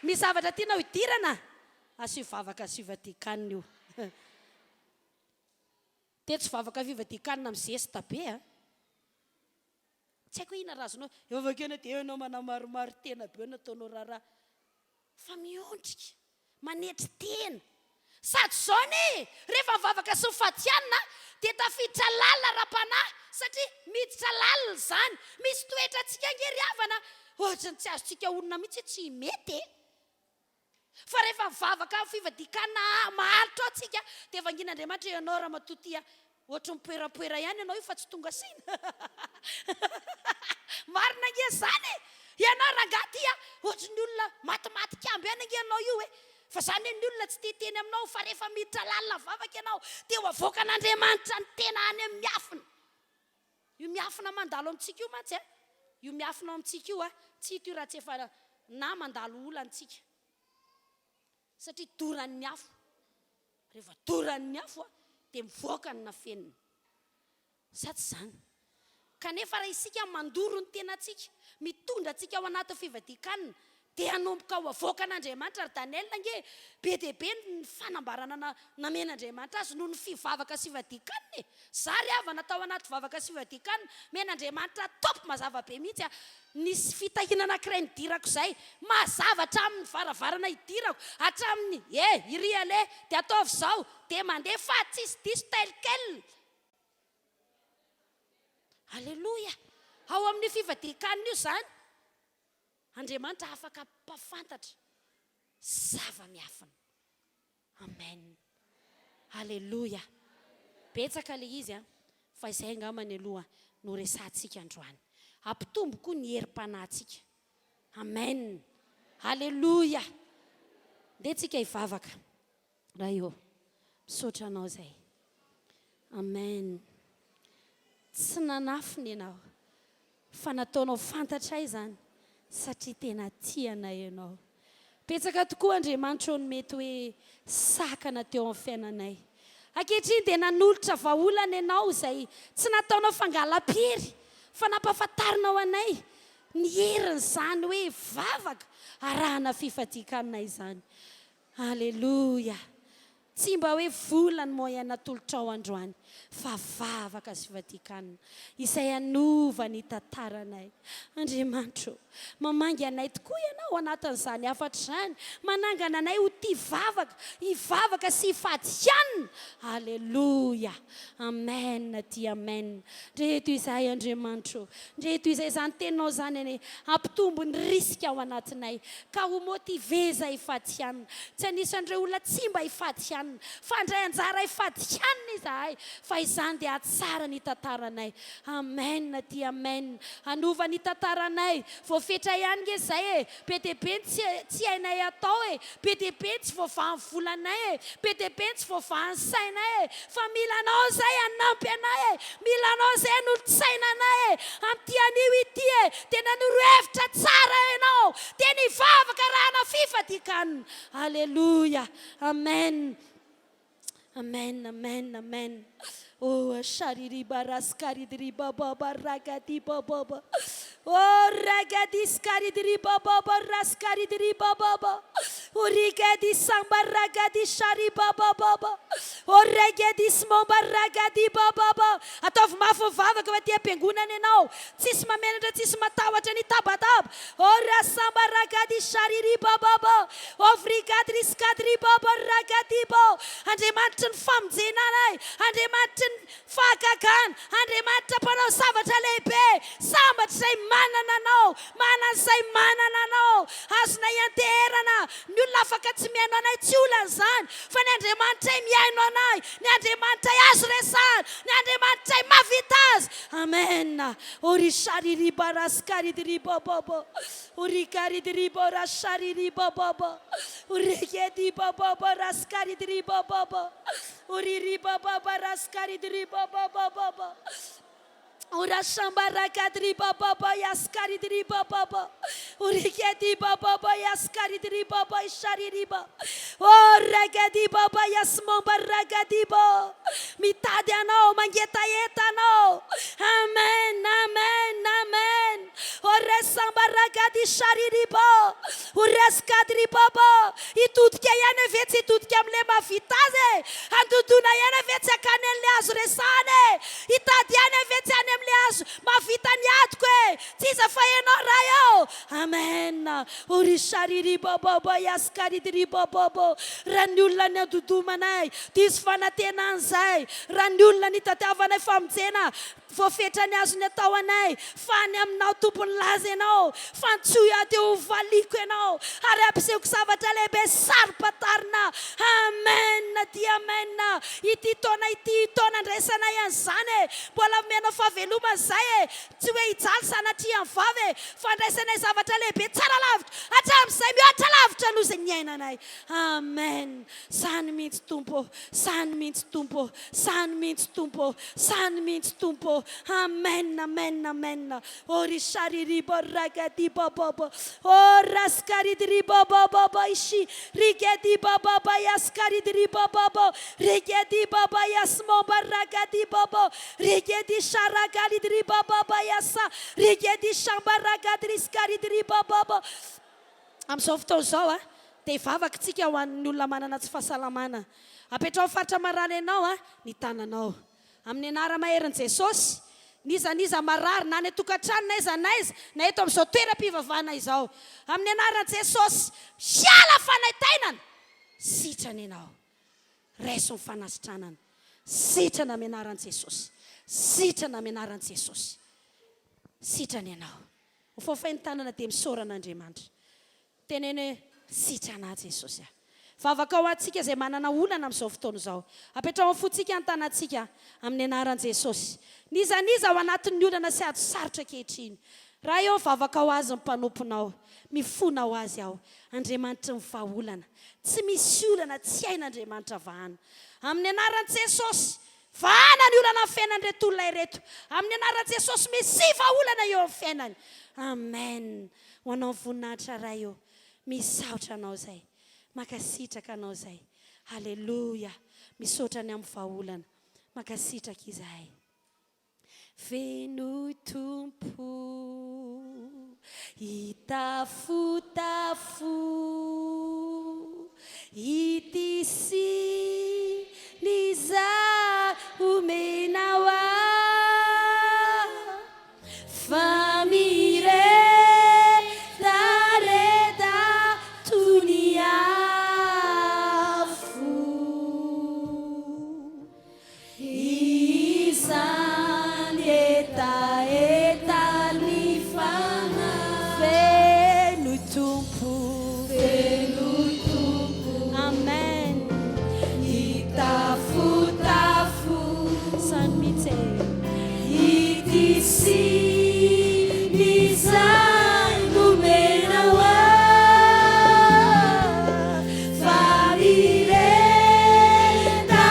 Speaker 2: misy zavatra tianao hidirana asy vavaka sy fifadian-kanina io dia tsy vavaka fifadian-kanina mizesta be tsy haiko ina razonao evakena dia enao manamaromaro tena be nataonao raharaha fa miondrika manetry tena sady zao ny rehefa vavaka sy mifadianina dia tafiditra lalina ra-panahy satria miditra lalina zany misy toetra antsika ngery havana ohatrany tsy azontsika olona mihitsy tsy mety fa rehefa mivavaka fifadian-kanina maharitra ao tsika dia vangin'Andriamanitra ianao raha matotia ohatra mipoerapoera ihany ianao io fa tsy tonga sina marina nge zany ianao rangaty ohatra ny olona matimaty kamby ihany nge ianao io fa zany ny olona tsy teteny aminao fa rehefa miditra lalina vavaka ianao dia avoaka an'Andriamanitra ny tena any amin'ny miafina. Io miafina mandalo amintsika io mantsy io miafina amintsika io tsy hita io raha tsy efa na mandalo olantsika satria doran'ny miafo. Rehefa doran'ny miafo dia mivoaka ny nafenina sa tsy zany. Kanefa raha isika mandoro ny tenatsika mitondra atsika ao anaty fivadikanina dia hanomboka ho avoaka an'Andriamanitra. Ary Daniela nge be dia be ny fanambarana namen'Andriamanitra azy noho ny fivavaka sy fivadikanina. Zary avana tao anaty vavaka sy fivadikanina men'Andriamanitra top mazava be mihitsy nisy fitahiana anankiray nidirako izay mazava hatramin'ny varavarana hidirako hatramin'ny iriale dia ataovy izao dia mandeha fa tsisy diso telkel. Halleluja. Ao amin'ny fivadikanina io zany Andriamanitra afaka mpafantatra zava-miafina. Amen. Halleluja. Betsaka le izy fa izay ngamany aloha no resantsika androany. Ampitombo koa ny herim-panahintsika. Amen. Halleluja. Ndeha tsika hivavaka. Raha io misaotra anao zay. Amen. Tsy nanafiny ianao fa nataonao fantatra izany satria tena tianay ianao. Betsaka tokoa Andriamanitra ny mety hoe sakana teo amin'ny fiainanay. Ankehitriny dia nanolotra vahaolana ianao izay tsy nataonao fangalam-piry fa nampahafantarinao anay ny herin'izany hoe vavaka arahana fifadikanina izany. Halleluja. Tsy mba hoe volany moa natolotra ao androany fa vavaka sy fifadikanina izay anova ny tantaranay. Andriamanitra mamangy anay tokoa ianao anatin'izany afatra izany, manangana anay ho tia vavaka, hivavaka sy hifadikanina. Halleluja. Amen dia amen. Reheto izay Andriamanitra, reheto izay zany tenao zany ane ampitombo ny risika ao anatinay ka ho motiveza hifadikanina. Tsy anisan'ireo olona tsy mba hifadikanina fa andray anjara hifadikanina izahay fa izany dia atsara ny tantaranay. Amen dia amen. Anova ny tantaranay. Voafetra ihany nge izay be dia be tsy hainay atao be dia be tsy voavahan'ny volanay be dia be tsy voavahan'ny sainay fa milanao izay hanampy anay mila anao izay hanolotsaina anay amin'ity anio ity tena norohevitra tsara ianao dia nivavaka rahana fifadikanina. Halleluja. Amen. Amen, amen, amen. Oh, shaririba raskaridriba baba ragadiba baba. Oh, ragadiskaridriba baba raskaridriba baba. Oh, rigadi samba ragadi shariba baba. Oh, ragadi smomba ragadi baba. Ataovy mafy vavaka fa tia ampiangonana ianao. Tsisy mamenatra, tsisy matahotra ny tabataba. Oh, rasamba ragadi shaririba baba. Oh, rigadi riskadri baba ragadi baba. Andriamanitra ny famonjena anay. Andriamanitra fahagagana. Andriamanitra mpanao zavatra lehibe. Sambatra izay manana anao, manana izay manana anao. Azona ianteherana. Ny olona afaka tsy mihaino anay tsy olan'izany fa ny Andriamanitra mihaino anay. Ny Andriamanitra azo resahana. Ny Andriamanitra mavita azy. Amen. Orishaririba raskaridriba baba. Orikaridriba rasharidriba baba. Orikediba baba raskaridriba baba. Oririba baba raskaridriba baba baba. Ora shambara kadri baba yaskari dri baba urikedi baba yaskari dri baba ishariri ba ora gadi baba yasmomba ragadi ba mitade anao mangetayeta anao. Amen, amen, amen. Ora shambara gadi shariri ba uraskadri baba itutka yana vetsy itutka amle mafitaze anduduna yana vetsy akanenle azo resane itady yana vetsy azo mavita ny atoko tsisa fa ianao raha eo. Amen. Orishariri baba yaskaridri baba. Raha ny olona ny adodomanay diso fanantenana izay, raha ny olona ny tadiavanay famonjena voafetra ny azo ny atao anay fa ny aminao tompony laza ianao ianao, fantsoy aho teo valiko ianao, ary ampisehoko zavatra lehibe saropatarina. Amen dia amen. Ity taona andraisana ian'izany e, mbola menao fahaveloma izay e, tsy hoe hijaly sanatria amin'ny vavy e, fa andraisanay zavatra lehibe tsara lavitra, hatramin'izay mihoatra lavitra noho izay ny ainanay. Amen. Sany mihitsy Tompo, sany mihitsy Tompo, sany mihitsy Tompo, sany mihitsy Tompo. Amen, amen, amen. Orishariribo ragadibobobo, oraskaridiribobobobo ishi, rigedibobobo yaskaridiribobobo, rigedibobo yasmomba ragadibobo, rigedisharagalidiribobabo yasa, rigedishambaragadiriscaridiribobobo. Amin'izao fotoana izao dia vavaka tsika ho an'ny olona manana tsy fahasalamana. Apetrao faritra marary ianao ny tananao. Amin'ny anara-maherin'i Jesosy, niza marary na ny atokantrano na iza na eto amin'izao toeram-pivavahana izao. Amin'ny anaran'i Jesosy, siala fanaitainana, sitrana ianao. Raiso ny fanasitranana. Sitrana amin'ny anaran'i Jesosy. Sitrana amin'ny anaran'i Jesosy. Sitrana ianao. Hofaofay ny tanana dia misaoran'Andriamanitra. Tenene sitrana Jesosy. Vavaka ho antsika izay manana olana amin'izao fotoana izao. Apetrao fotsika ny tanantsika amin'ny anaran'i Jesosy. Niza ho anatin'ny olana sy ady sarotra ankehitriny. Raha eo vavaka ho azy ny mpanomponao, mifona ho azy aho. Andriamanitra mivahaolana. Tsy misy olana tsy hain'Andriamanitra vahana. Amin'ny anaran'i Jesosy, vahana ny olana amin'ny fiainan'ireto olona ireto. Amin'ny anaran'i Jesosy misy vahaolana eo amin'ny fiainany. Amen. Ho anao voninahitra raha eo. Misaotra anao izay. Makasitraka anao izay. Halleluja. Misaotra ny amin'ny vahaolana. Makasitraka izahay. Feno Tompo, hitafotafo, ity sy ny za omenao fa mireda toy ny afo. Izany etaeta ny fanahy. Feno Tompo, feno Tompo, amen. Hitafotafo, sany mihitsy ity sy ny zay nomenao fa mireda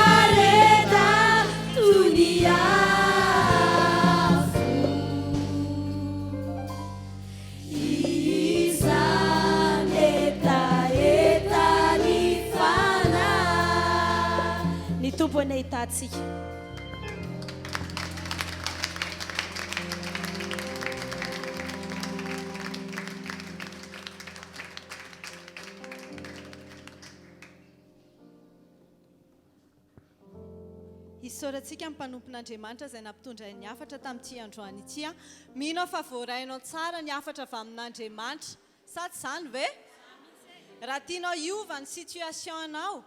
Speaker 2: toy ny afo. Izany etaeta ny fanahy. Ny Tompo ny ahitantsika.
Speaker 1: Isaorantsika amin'ny mpanompon'Andriamanitra izay nampitondra ny hafatra tamin'ity androany ity. Mino fa voarainao tsara ny hafatra avy amin'Andriamanitra. Sa tsy izany ve? Raha tianao hiova ny situationanao,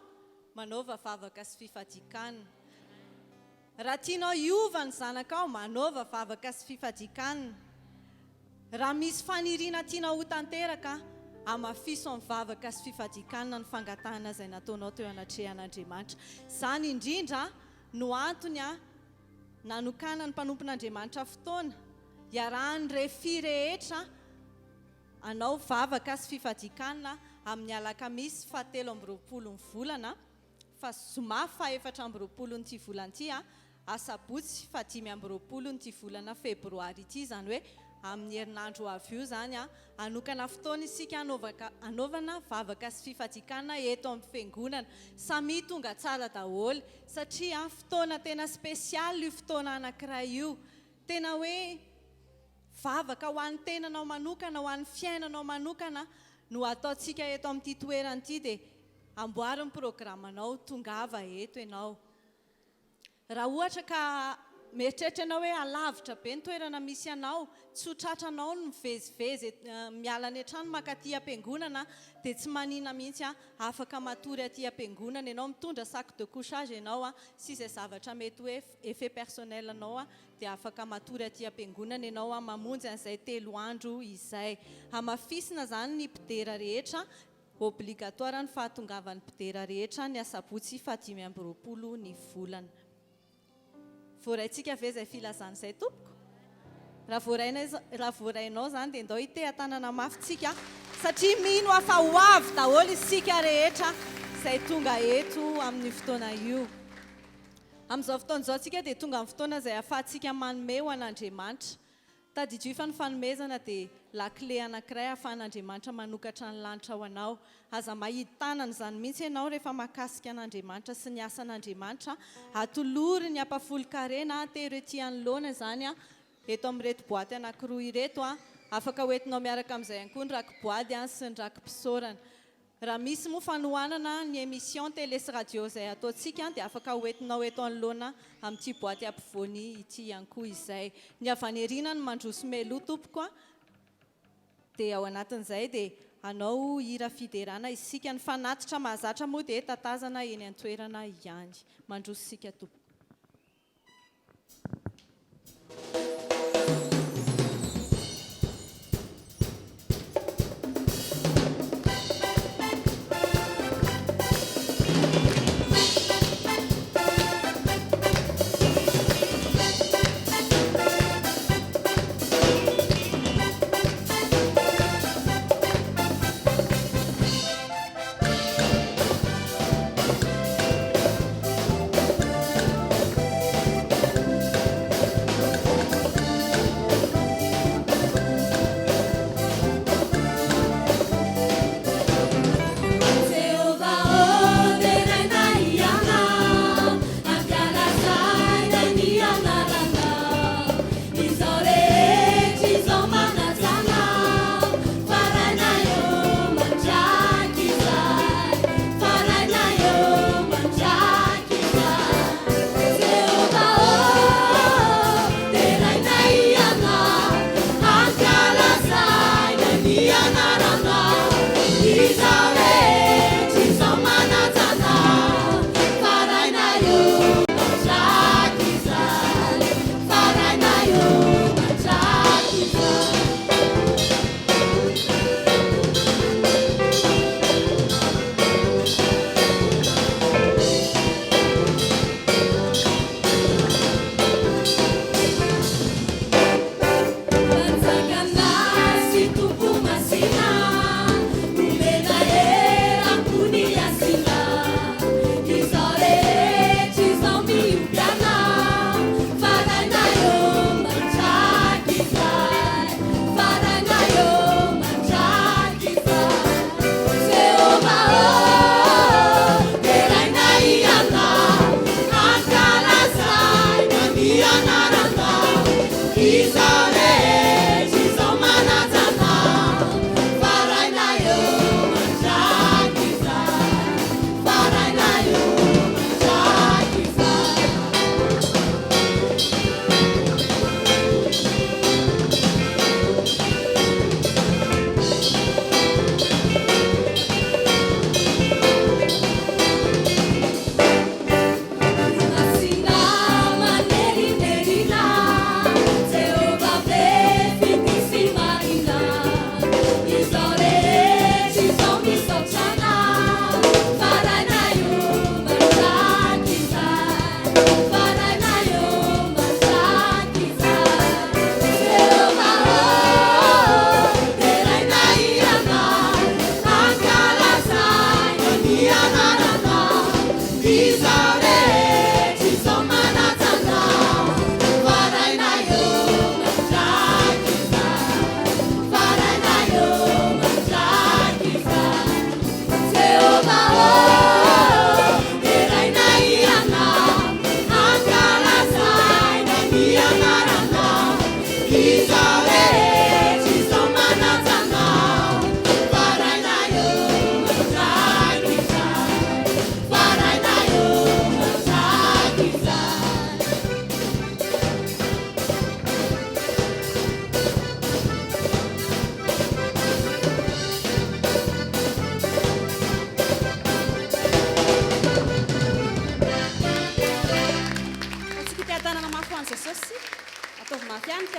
Speaker 1: manaova vavaka sy fifadikanana. Raha tianao hiova ny zanakao, manaova vavaka sy fifadikanana. Raha misy faniriana tianao ho tanteraka, amafiso amin'ny vavaka sy fifadikanana ny fangatahana izay nataonao teo anatrehan'Andriamanitra. Izany indrindra no antony nanokana ny mpanompon'Andriamanitra fotoana iarahany RHEFI rehetra anao vavaka sy fifadikanana amin'ny Alakamisy 7 ny volana fa zoma 4 ny volan'ity asabotsy 5 ny volana febroary ity, izany hoe amin'ny herinandro avy io zany anokana fotoana isika anaovana vavaka sy fifadikanana eto amin'ny fiangonana. Samy tonga tsara daholo satria fotoana tena spesialy io fotoana anankiray io. Tena hoe vavaka ho an'ny tenanao manokana, ho an'ny fiainanao manokana no ataontsika eto amin'ity toerana ity dia amboary ny programanao, tongava eto ianao. Raha ohatra ka mieritreritra anao hoe alavitra be ny toerana misy anao tsy ho tratranao no mivezivezy miala any an-trano makaty am-piangonana dia tsy manina mihitsy afaka matory aty am-piangonana ianao mitondra sac de couchage ianao sy izay zavatra mety hoe effet personnel anao dia afaka matory aty am-piangonana ianao mamonjy an'izay 3 andro izay hamafisina zany ny mpidera rehetra obligatoire ny fahatongavan'ny mpidera rehetra ny asabotsy 5 ny volana. Voaraintsika ve izay filazana izay tompoko? Raha voarainao zany dia indao ite-tanana mafitsika satria mino afa ho avy daholo isika rehetra izay tonga eto amin'ny fotoana io. Amin'izao fotoana izao tsika dia tonga amin'ny fotoana izay ahafahantsika manome ho an'Andriamanitra. Tadidio fa ny fanomezana dia lakile anankiray ahafahan'Andriamanitra manokatra ny lanitra ho anao. Aza mahity tanana izany mihitsy ianao rehefa mahakasika an'Andriamanitra sy ny asan'Andriamanitra. Atolory ny ampafolo-karena tery ety anoloana zany eto amin'ireto boaty anankiroa ireto afaka hoentinao miaraka amin'izay ihany koa ny rakiboady sy ny rakim-pisaorana. Raha misy moa fanohanana ny émission télé sy radio izay ataontsika dia afaka hoentinao eto anoloana amin'ity boaty ampovoany ity ihany koa izay. Ny avy any aoriana no mandroso meloa tompoko dia ao anatin'izay dia anao hira fiderana isika ny fanatitra mahazatra moa dia tatazana eny an-toerana ihany. Mandroso isika tompoko.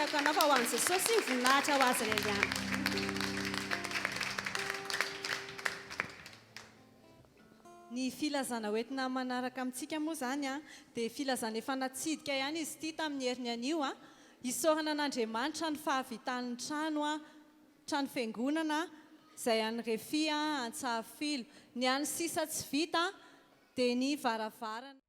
Speaker 2: tiako anao fa ho an'i jesosy ny voninahitra ho azy leliana.
Speaker 1: Ny filazana hoentina manaraka amintsika moa zany a dia filazana efa natsidika ihany izy ity tamin'ny heriny anio a isaorana an'Andriamanitra ny fahavitan'ny trano a trano fiangonana izay an'ny RHEFI Antsahafilo ny an'ny sisa tsy vita dia ny varavarana